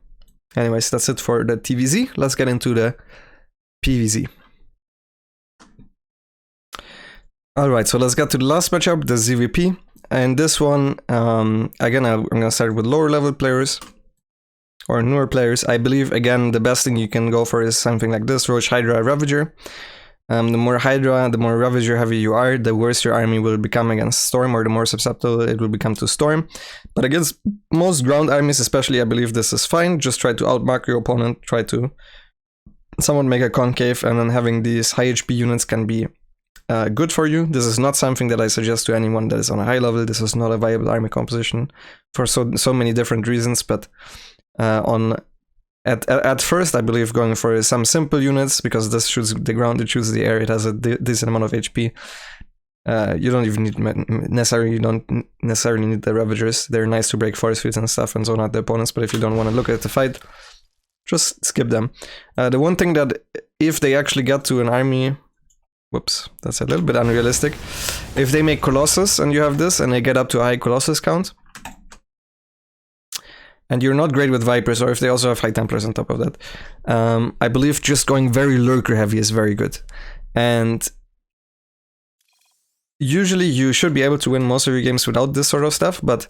Anyways, that's it for the TVZ. Let's get into the PVZ. Alright, so let's get to the last matchup, the ZvP. And this one, again, I'm gonna start with lower level players. or newer players, I believe, again, the best thing you can go for is something like this, Roach, Hydra, Ravager. The more Hydra, the more Ravager heavy you are, the worse your army will become against Storm, or the more susceptible it will become to Storm. But against most ground armies especially, I believe this is fine. Just try to outmark your opponent, try to somewhat make a concave, and then having these high HP units can be good for you. This is not something that I suggest to anyone that is on a high level. This is not a viable army composition for so many different reasons, but at first, I believe going for some simple units, because this shoots the ground, it shoots the air, it has a decent amount of HP. You don't even need necessarily need the Ravagers. They're nice to break force fields and stuff and zone out the opponents, but if you don't want to look at the fight, just skip them. The one thing that if they actually get to an army, whoops, that's a little bit unrealistic. If they make Colossus and you have this and they get up to a high Colossus count, and you're not great with Vipers, or if they also have High Templars on top of that, I believe just going very Lurker heavy is very good. And usually you should be able to win most of your games without this sort of stuff, but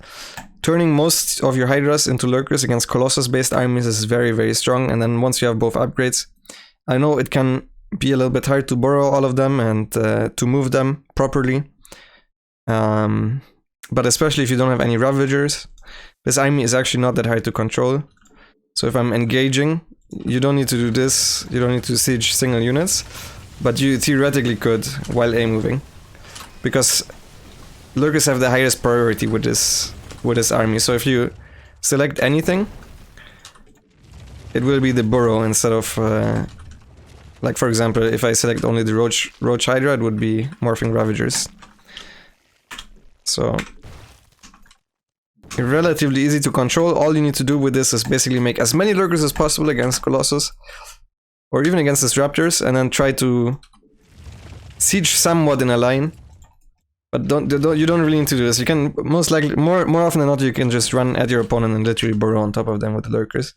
turning most of your Hydras into Lurkers against Colossus-based armies is very, very strong. And then once you have both upgrades, I know it can be a little bit hard to borrow all of them and to move them properly. But especially if you don't have any Ravagers, this army is actually not that hard to control. So if I'm engaging, you don't need to do this, you don't need to siege single units, but you theoretically could while A-moving. Because Lurkers have the highest priority with this army. So if you select anything, it will be the burrow instead of like, for example, if I select only the Roach Hydra, it would be Morphing Ravagers. So relatively easy to control. All you need to do with this is basically make as many Lurkers as possible against Colossus, or even against Disruptors, and then try to siege somewhat in a line. But you don't really need to do this. You can most likely, more often than not, you can just run at your opponent and literally burrow on top of them with the Lurkers.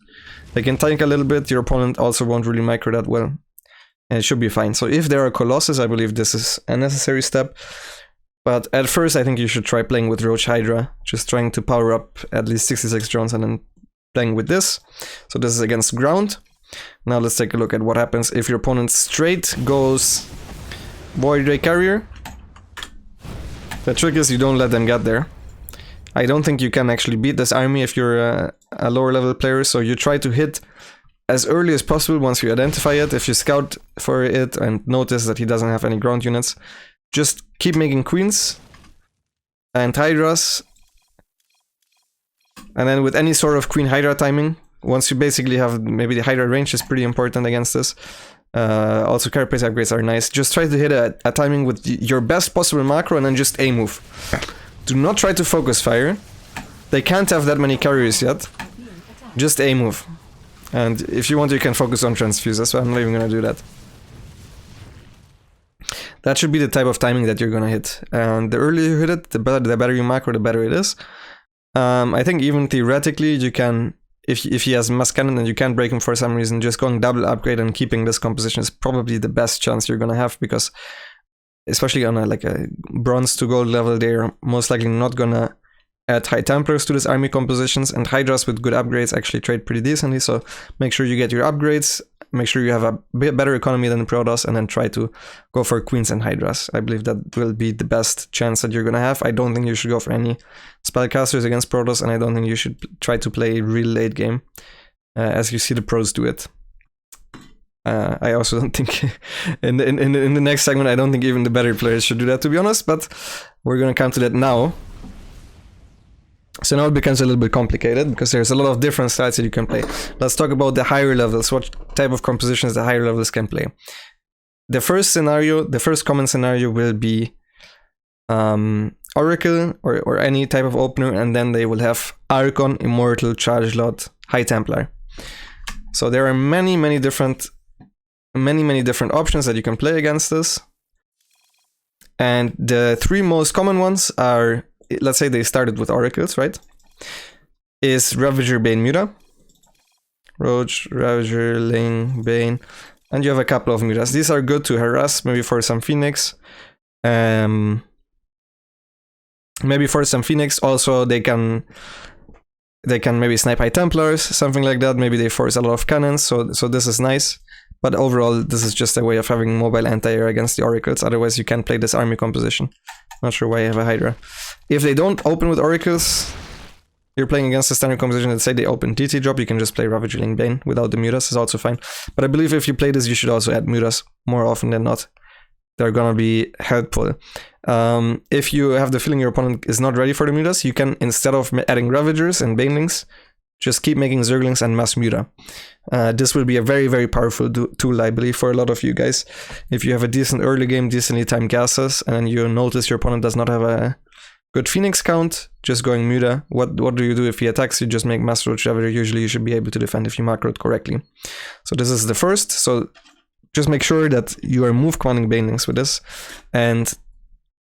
They can tank a little bit. Your opponent also won't really micro that well, and it should be fine. So if there are Colossus, I believe this is a necessary step. But at first, I think you should try playing with Roach Hydra, just trying to power up at least 66 drones and then playing with this. So this is against ground. Now let's take a look at what happens if your opponent straight goes Void Ray Carrier. The trick is you don't let them get there. I don't think you can actually beat this army if you're a lower level player, so you try to hit as early as possible once you identify it. If you scout for it and notice that he doesn't have any ground units, just keep making Queens and Hydras. And then with any sort of Queen Hydra timing, once you basically have, maybe the Hydra range is pretty important against this. Also carapace upgrades are nice. Just try to hit a timing with your best possible macro and then just A-move. Do not try to focus fire. They can't have that many carriers yet. Just A-move. And if you want, you can focus on transfuse. That's why I'm not even gonna do that. That should be the type of timing that you're gonna hit. And the earlier you hit it, the better you macro, the better it is. I think even theoretically you can, if he has mass cannon and you can't break him for some reason, just going double upgrade and keeping this composition is probably the best chance you're gonna have, because especially on a bronze to gold level, they're most likely not gonna add High Templars to this army compositions, and Hydras with good upgrades actually trade pretty decently. So make sure you get your upgrades, make sure you have a bit better economy than Protoss, and then try to go for Queens and Hydras. I believe that will be the best chance that you're gonna have. I don't think you should go for any spellcasters against Protoss, and I don't think you should try to play real late game as you see the pros do it. I also don't think in the next segment, I don't think even the better players should do that, to be honest, but we're gonna come to that now. So now it becomes a little bit complicated because there's a lot of different styles that you can play. Let's talk about the higher levels, what type of compositions the higher levels can play. The first scenario, the first common scenario will be Oracle or any type of opener, and then they will have Archon, Immortal, Charge Lot, High Templar. So there are many different options that you can play against this. And the three most common ones are, let's say they started with Oracles, right? Is Ravager, Bane, Muta. Roach, Ravager, Lane, Bane. And you have a couple of Mutas. These are good to harass, maybe for some Phoenix. Maybe for some Phoenix. Also, they can they can maybe snipe High Templars, something like that. Maybe they force a lot of cannons, so this is nice. But overall, this is just a way of having mobile anti-air against the Oracles. Otherwise, you can't play this army composition. Not sure why you have a Hydra. If they don't open with Oracles, you're playing against a standard composition. Let's say they open DT drop, you can just play Ravager Ling Bane without the Mutas, is also fine. But I believe if you play this, you should also add Mutas more often than not. They're gonna be helpful. If you have the feeling your opponent is not ready for the Mutas, you can, instead of adding Ravagers and Banelings, just keep making Zerglings and mass Muta. This will be a very, very powerful tool, I believe, for a lot of you guys. If you have a decent early game, decently timed gases, and you notice your opponent does not have a good Phoenix count, just going Muta. What do you do if he attacks? You just make Mass Roach Ravager. Usually you should be able to defend if you macroed correctly. So this is the first. So just make sure that you are move commanding Banelings with this. And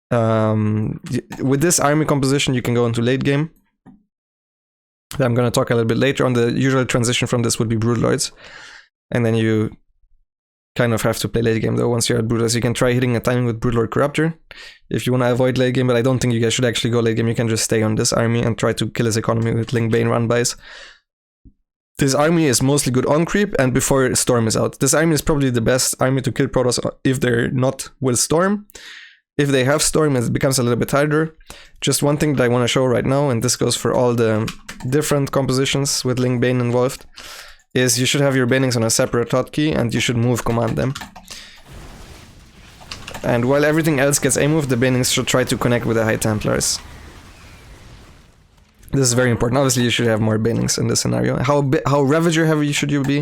with this army composition, you can go into late game. I'm going to talk a little bit later on. The usual transition from this would be Broodlords. And then you kind of have to play late game though once you're at Broodlords. You can try hitting a timing with Broodlord Corruptor if you want to avoid late game, but I don't think you guys should actually go late game. You can just stay on this army and try to kill his economy with Ling Bane run-bys. This army is mostly good on creep and before Storm is out. This army is probably the best army to kill Protoss if they're not with Storm. If they have Storm, it becomes a little bit harder. Just one thing that I want to show right now, and this goes for all the different compositions with Ling Bane involved, is you should have your Banelings on a separate hotkey and you should move command them. And while everything else gets A-moved, the Banelings should try to connect with the High Templars. This is very important. Obviously, you should have more Banelings in this scenario. How Ravager heavy should you be?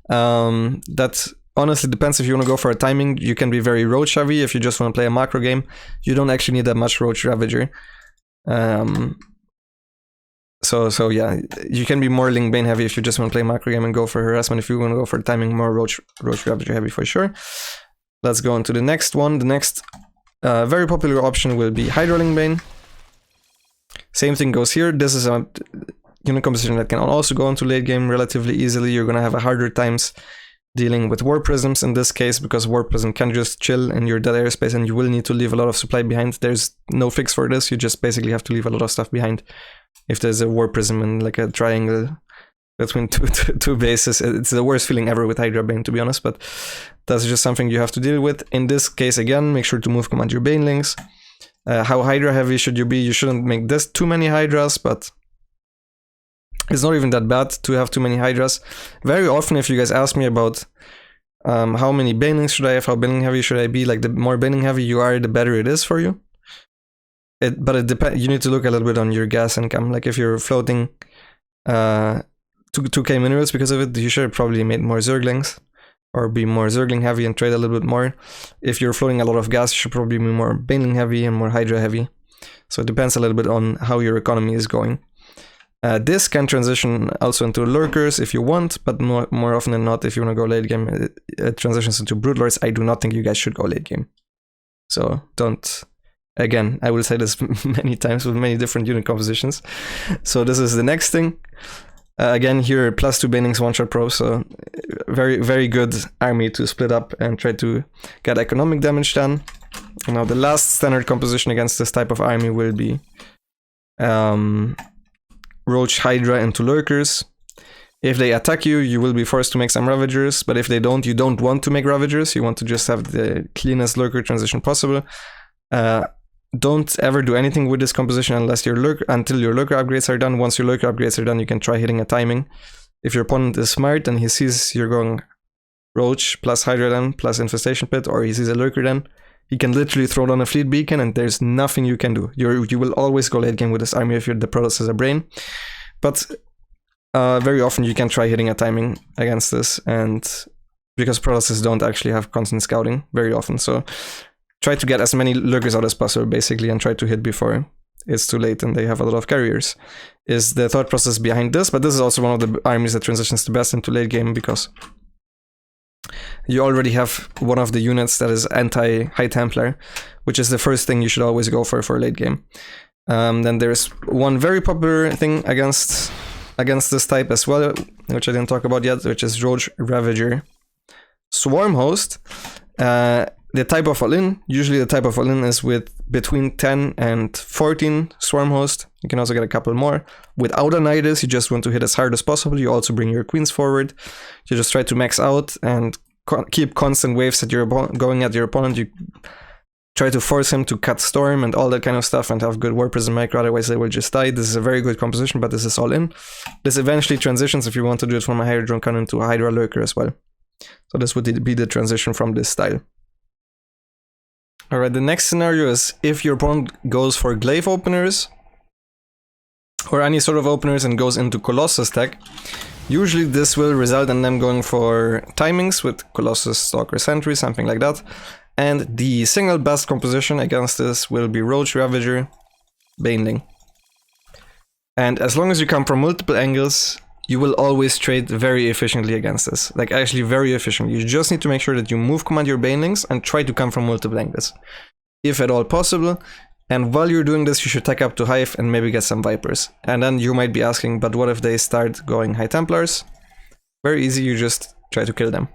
That honestly depends. If you want to go for a timing, you can be very Roach heavy. If you just want to play a macro game, you don't actually need that much Roach Ravager. So yeah, you can be more Ling Bane heavy if you just want to play macro game and go for harassment. If you want to go for timing, more Roach Ravager heavy for sure. Let's go on to the next one. The next very popular option will be Hydra Ling Bane. Same thing goes here. This is a unit composition that can also go into late game relatively easily. You're gonna have a harder times dealing with War Prisms in this case, because War Prism can just chill in your dead airspace and you will need to leave a lot of supply behind. There's no fix for this. You just basically have to leave a lot of stuff behind. If there's a War Prism in like a triangle between two bases, it's the worst feeling ever with Hydra Bane, to be honest, but that's just something you have to deal with. In this case, again, make sure to move command your Banelings. How Hydra heavy should you be? You shouldn't make this too many Hydras, but it's not even that bad to have too many Hydras. Very often, if you guys ask me about how many Banelings should I have, how Baneling heavy should I be, like the more Baneling heavy you are, the better it is for you. But it depends. You need to look a little bit on your gas income. Like if you're floating 2k minerals because of it, you should probably make more Zerglings or be more Zergling heavy and trade a little bit more. If you're floating a lot of gas, you should probably be more Baneling heavy and more Hydra heavy. So it depends a little bit on how your economy is going. This can transition also into Lurkers if you want, but more often than not, if you want to go late game, it transitions into Broodlords. I do not think you guys should go late game. So don't. Again, I will say this many times with many different unit compositions. So this is the next thing. Again, here +2 Banelings one-shot pro, so very, very good army to split up and try to get economic damage done. Now the last standard composition against this type of army will be Roach Hydra into Lurkers. If they attack you, you will be forced to make some Ravagers, but if they don't, you don't want to make Ravagers, you want to just have the cleanest Lurker transition possible. Don't ever do anything with this composition until your Lurker upgrades are done. Once your Lurker upgrades are done, you can try hitting a timing. If your opponent is smart and he sees you're going Roach plus Hydra then plus Infestation Pit, or he sees a Lurker then, he can literally throw down a Fleet Beacon and there's nothing you can do. You will always go late game with this army if the Protoss has a brain. But very often you can try hitting a timing against this, and because Protosses don't actually have constant scouting very often, so try to get as many Lurkers out as possible, basically, and try to hit before it's too late and they have a lot of carriers, is the thought process behind this. But this is also one of the armies that transitions the best into late game, because you already have one of the units that is anti-High Templar, which is the first thing you should always go for late game. Then there's one very popular thing against this type as well, which I didn't talk about yet, which is Roach Ravager Swarm Host. the type of all-in, usually the type of all-in is with between 10 and 14 swarm host. You can also get a couple more. Without a Nidus, you just want to hit as hard as possible. You also bring your queens forward. You just try to max out and keep constant waves at your going at your opponent. You try to force him to cut storm and all that kind of stuff and have good war prism micro, otherwise they will just die. This is a very good composition, but this is all in. This eventually transitions, if you want to do it from a Hydra drone cannon to a Hydra lurker as well. So this would be the transition from this style. Alright, the next scenario is if your opponent goes for glaive openers or any sort of openers and goes into Colossus tech. Usually this will result in them going for timings with Colossus, Stalker, Sentry, something like that. And the single best composition against this will be Roach, Ravager, Baneling. And as long as you come from multiple angles, you will always trade very efficiently against this. Like actually very efficiently. You just need to make sure that you move command your Banelings and try to come from multiple angles, if at all possible. And while you're doing this, you should tech up to Hive and maybe get some Vipers. And then you might be asking, but what if they start going High Templars? Very easy, you just try to kill them.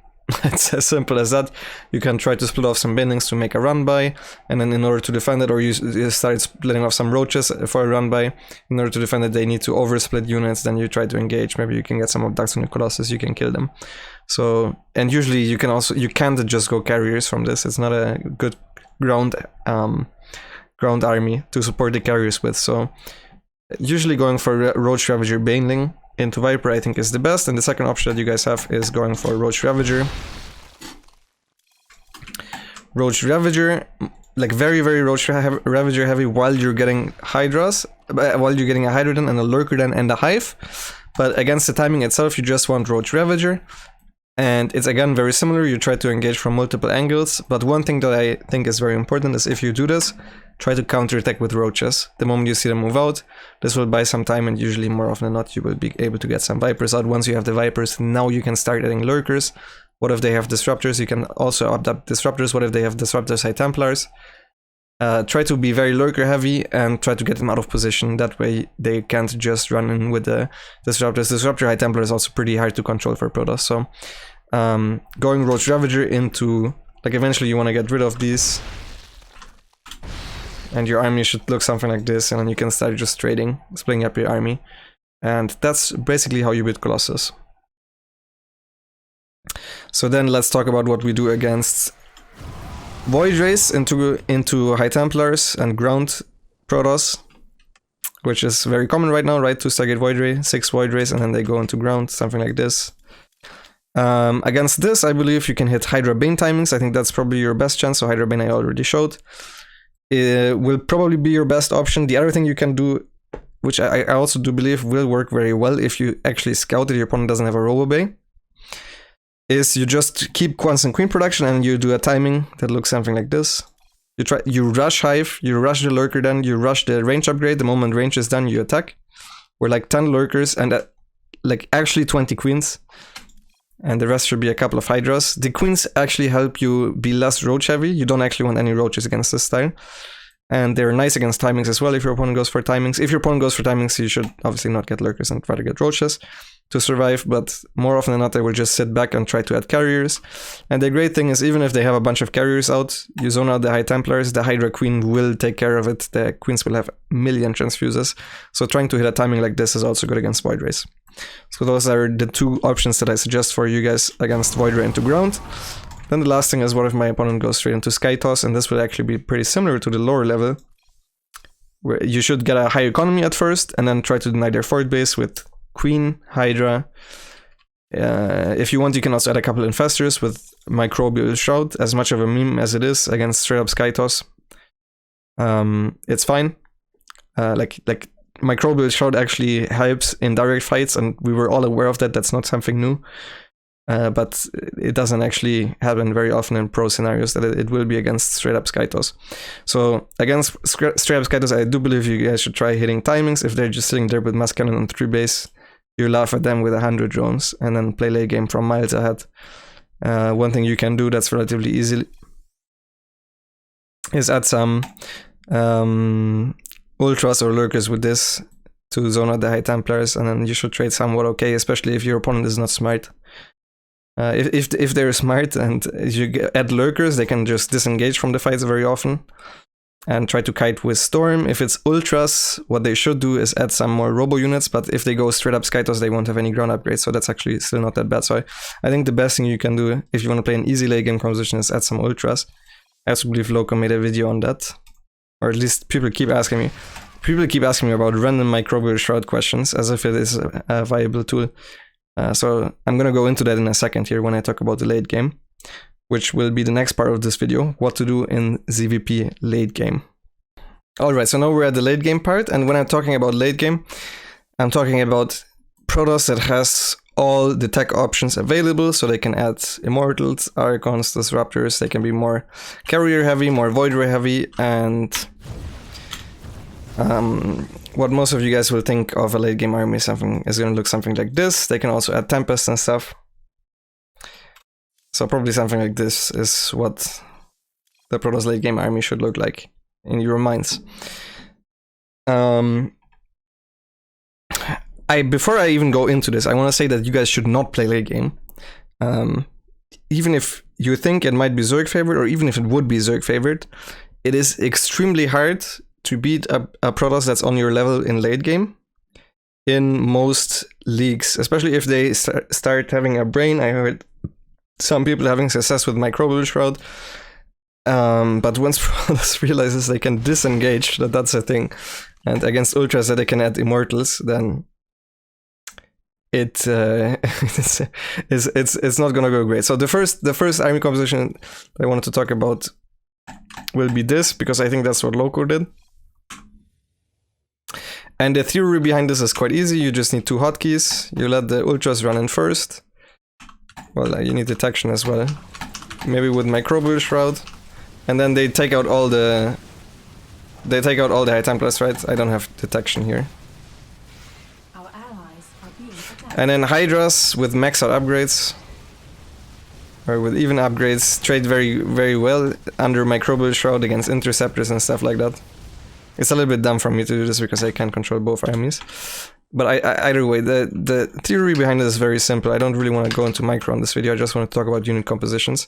It's as simple as that. You can try to split off some Banelings to make a run by, and then in order to defend it, or you start splitting off some Roaches for a run by. In order to defend it, they need to oversplit units, then you try to engage. Maybe you can get some abducts on the Colossus, you can kill them. So, and usually you can't just go carriers from this. It's not a good ground army to support the carriers with. So usually going for Roach, Ravager, Baneling into Viper I think is the best, and the second option that you guys have is going for Roach Ravager. Roach Ravager, like very Roach Ravager heavy while you're getting Hydras, while you're getting a Hydrodon and a Lurkerden and a Hive. But against the timing itself, you just want Roach Ravager. And it's again very similar, you try to engage from multiple angles, but one thing that I think is very important is if you do this, try to counterattack with Roaches. The moment you see them move out, this will buy some time, and usually more often than not you will be able to get some Vipers out. Once you have the Vipers, now you can start adding Lurkers. What if they have Disruptors? You can also adapt Disruptors. What if they have Disruptors, High Templars? Try to be very Lurker heavy and try to get them out of position. That way they can't just run in with the Disruptors. Disruptor High Templar is also pretty hard to control for Protoss. So going Roach Ravager into, like eventually you want to get rid of these. And your army should look something like this, and then you can start just trading, splitting up your army. And that's basically how you beat Colossus. So then let's talk about what we do against Void Rays into High Templars and ground Protoss, which is very common right now, right? 2 Stargate Void Ray, 6 Void Rays, and then they go into ground, something like this. Against this, I believe you can hit Hydra Bane timings. I think that's probably your best chance, so Hydra Bane I already showed. It will probably be your best option. The other thing you can do, which I also do believe will work very well if you actually scout that your opponent doesn't have a Robo Bay, is you just keep constant queen production and you do a timing that looks something like this. You rush Hive, you rush the Lurker, then you rush the range upgrade. The moment range is done, you attack. We're like 10 Lurkers and like actually 20 queens. And the rest should be a couple of Hydras. The queens actually help you be less Roach heavy. You don't actually want any Roaches against this style. And they're nice against timings as well if your opponent goes for timings. If your opponent goes for timings, you should obviously not get Lurkers and try to get Roaches to survive. But more often than not, they will just sit back and try to add carriers. And the great thing is, even if they have a bunch of carriers out, you zone out the High Templars, the Hydra Queen will take care of it. The queens will have a million transfuses. So trying to hit a timing like this is also good against Void Rays. So those are the 2 options that I suggest for you guys against Void Ray into ground. Then the last thing is, what if my opponent goes straight into Sky Toss, and this will actually be pretty similar to the lower level, where you should get a high economy at first, and then try to deny their fort base with Queen, Hydra. If you want, you can also add a couple Infestors with Microbial Shroud, as much of a meme as it is against straight up Sky Toss. It's fine. Like Microbial Shroud actually helps in direct fights, and we were all aware of that. That's not something new. But it doesn't actually happen very often in pro scenarios that it will be against straight up Sky Toss. So against straight up Sky Toss, I do believe you guys should try hitting timings. If they're just sitting there with Mass Cannon on 3 base, you laugh at them with 100 drones and then play late game from miles ahead. One thing you can do that's relatively easy is add some Ultras or Lurkers with this to zone out the High Templars, and then you should trade somewhat okay, especially if your opponent is not smart. If they're smart and you add lurkers, they can just disengage from the fights very often and try to kite with Storm. If it's ultras, what they should do is add some more robo units, but if they go straight up Skytos, they won't have any ground upgrades, so that's actually still not that bad. So I think the best thing you can do if you want to play an easy late game composition is add some ultras. I also believe Loco made a video on that, or at least people keep asking me. People keep asking me about random microbial shroud questions as if it is a viable tool. So I'm gonna go into that in a second here when I talk about the late game, which will be the next part of this video, what to do in ZvP late game. Alright, so now we're at the late game part, and when I'm talking about late game, I'm talking about Protoss that has all the tech options available, so they can add Immortals, Archons, Disruptors, they can be more carrier heavy, more void ray heavy, and what most of you guys will think of a late game army is going to look something like this. They can also add Tempest and stuff. So probably something like this is what the Protoss late game army should look like in your minds. Before I even go into this, I want to say that you guys should not play late game. Even if you think it might be Zerg favorite, or even if it would be Zerg favorite, it is extremely hard to beat a Protoss that's on your level in late game in most leagues, especially if they start having a brain. I heard some people having success with Microbial Shroud, but once Protoss realizes they can disengage, that's a thing, and against Ultras that they can add Immortals, then it's not gonna go great. So the first army composition I wanted to talk about will be this, because I think that's what Loco did. And the theory behind this is quite easy. You just need two hotkeys. You let the Ultras run in first. Well, you need detection as well. Maybe with Microbial Shroud. And then they take out all the High Templars, right? I don't have detection here. Our allies are being attacked. And then Hydras with max out upgrades, or with even upgrades, trade very, very well under Microbial Shroud against Interceptors and stuff like that. It's a little bit dumb for me to do this because I can't control both armies. But either way, the theory behind it is very simple. I don't really want to go into micro on this video. I just want to talk about unit compositions.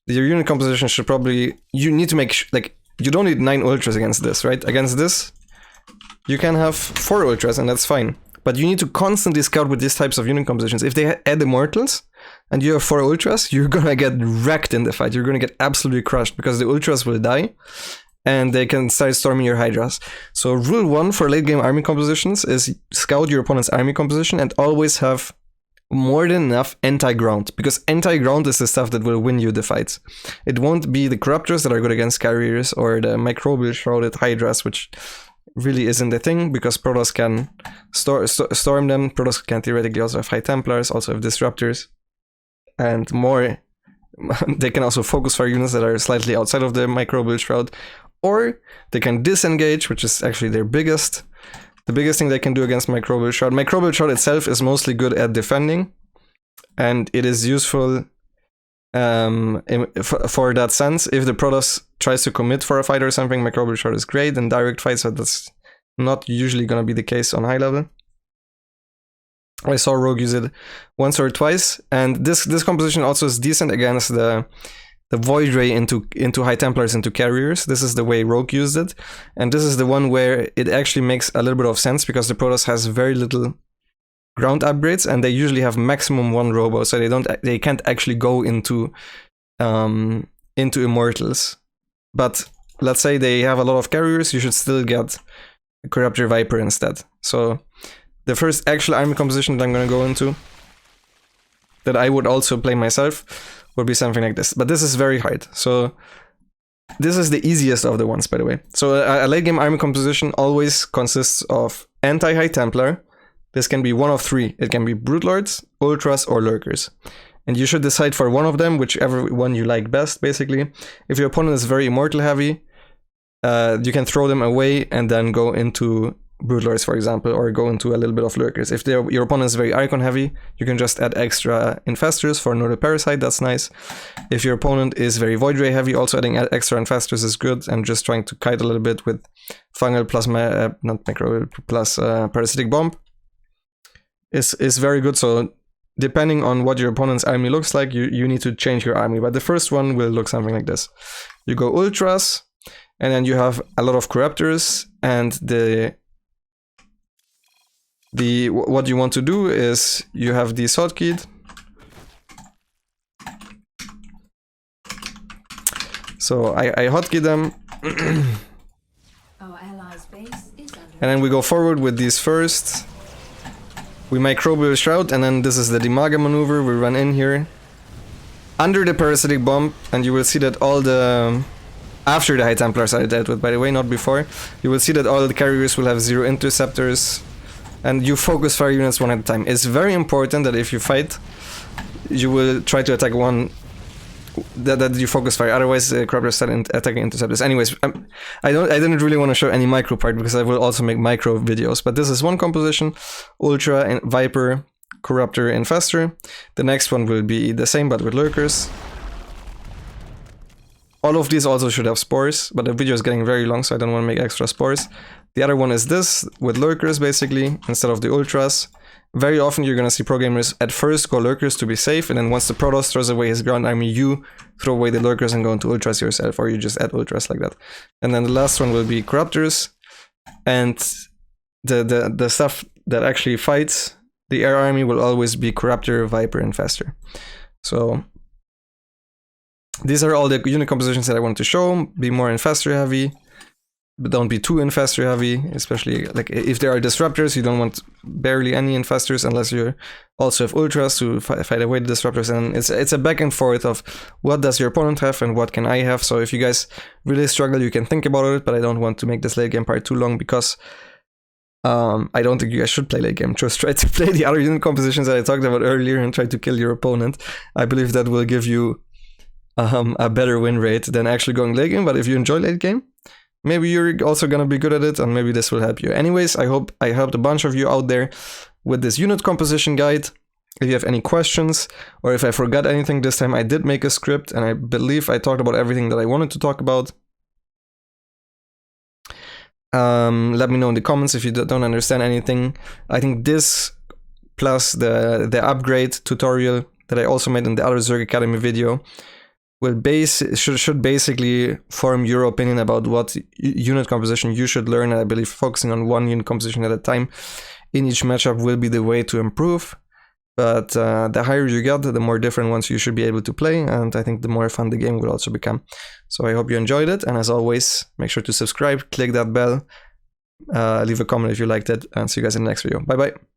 Your unit composition should probably... You need to make... like, you don't need 9 Ultras against this, right? Against this, you can have 4 Ultras and that's fine. But you need to constantly scout with these types of unit compositions. If they add Immortals and you have 4 Ultras, you're gonna get wrecked in the fight. You're gonna get absolutely crushed because the Ultras will die and they can start storming your Hydras. So rule 1 for late game army compositions is scout your opponent's army composition and always have more than enough anti-ground, because anti-ground is the stuff that will win you the fights. It won't be the Corruptors that are good against carriers or the Microbial Shrouded Hydras, which really isn't the thing, because Protoss can storm them. Protoss can theoretically also have High Templars, also have Disruptors, and more. They can also focus fire units that are slightly outside of the Microbial Shroud, or they can disengage, which is actually their biggest thing they can do against Microbial Shroud. Microbial Shroud itself is mostly good at defending, and it is useful for that sense. If the Protoss tries to commit for a fight or something, Microbial Shroud is great in direct fights, so that's not usually going to be the case on high level. I saw Rogue use it once or twice, and this composition also is decent against the Void Ray into High Templars into carriers. This is the way Rogue used it, and this is the one where it actually makes a little bit of sense, because the Protoss has very little ground upgrades, and they usually have maximum 1 robo, so they can't actually go into Immortals. But let's say they have a lot of carriers, you should still get Corruptor Viper instead. So the first actual army composition that I'm going to go into, that I would also play myself, would be something like this. But this is very hard. So this is the easiest of the ones, by the way. So a late game army composition always consists of anti-High Templar. This can be one of 3. It can be Brute Lords, Ultras, or Lurkers. And you should decide for one of them, whichever one you like best, basically. If your opponent is very Immortal heavy, you can throw them away and then go into Brute Lords, for example, or go into a little bit of Lurkers. If your opponent is very Archon heavy, you can just add extra Infestors for Northern Parasite, that's nice. If your opponent is very Void Ray heavy, also adding extra Infestors is good, and just trying to kite a little bit with Fungal plus, plus Parasitic Bomb is very good. So depending on what your opponent's army looks like, you need to change your army. But the first one will look something like this. You go ultras, and then you have a lot of corruptors, and what you want to do is you have these hotkeyed. So I hotkey them. Our allies' base is under And then we go forward with these first. We microbial shroud, and then this is the Dimaga maneuver. We run in here under the parasitic bomb, and you will see that all the after the High Templars are dealt with, by the way, not before. You will see that all the carriers will have 0 interceptors, and you focus fire units one at a time. It's very important that if you fight, you will try to attack one. That you focus fire, otherwise corruptors start attacking interceptors. Anyways, I didn't really want to show any micro part because I will also make micro videos. But this is one composition: Ultra and Viper, Corruptor, Infestor. The next one will be the same but with lurkers. All of these also should have spores, but the video is getting very long, so I don't want to make extra spores. The other one is this with lurkers basically instead of the ultras. Very often you're gonna see pro gamers at first go lurkers to be safe, and then once the Protoss throws away his ground army, you throw away the lurkers and go into ultras yourself, or you just add ultras like that. And then the last one will be corruptors, and the stuff that actually fights the air army will always be Corruptor, Viper, Infestor. So these are all the unit compositions that I wanted to show. Be more Infestor heavy, but don't be too Infestor heavy, especially like if there are disruptors, you don't want barely any Infestors unless you also have ultras to fight away the disruptors. And it's a back and forth of what does your opponent have and what can I have. So if you guys really struggle, you can think about it, but I don't want to make this late game part too long because I don't think you guys should play late game. Just try to play the other unit compositions that I talked about earlier and try to kill your opponent. I believe that will give you a better win rate than actually going late game. But if you enjoy late game, maybe you're also gonna be good at it, and maybe this will help you. Anyways, I hope I helped a bunch of you out there with this unit composition guide. If you have any questions, or if I forgot anything this time, I did make a script, and I believe I talked about everything that I wanted to talk about. Let me know in the comments if you don't understand anything. I think this plus the upgrade tutorial that I also made in the other Zerg Academy video should basically form your opinion about what unit composition you should learn. And I believe focusing on one unit composition at a time in each matchup will be the way to improve. But the higher you get, the more different ones you should be able to play, and I think the more fun the game will also become. So I hope you enjoyed it, and as always, make sure to subscribe, click that bell, leave a comment if you liked it, and see you guys in the next video. Bye bye!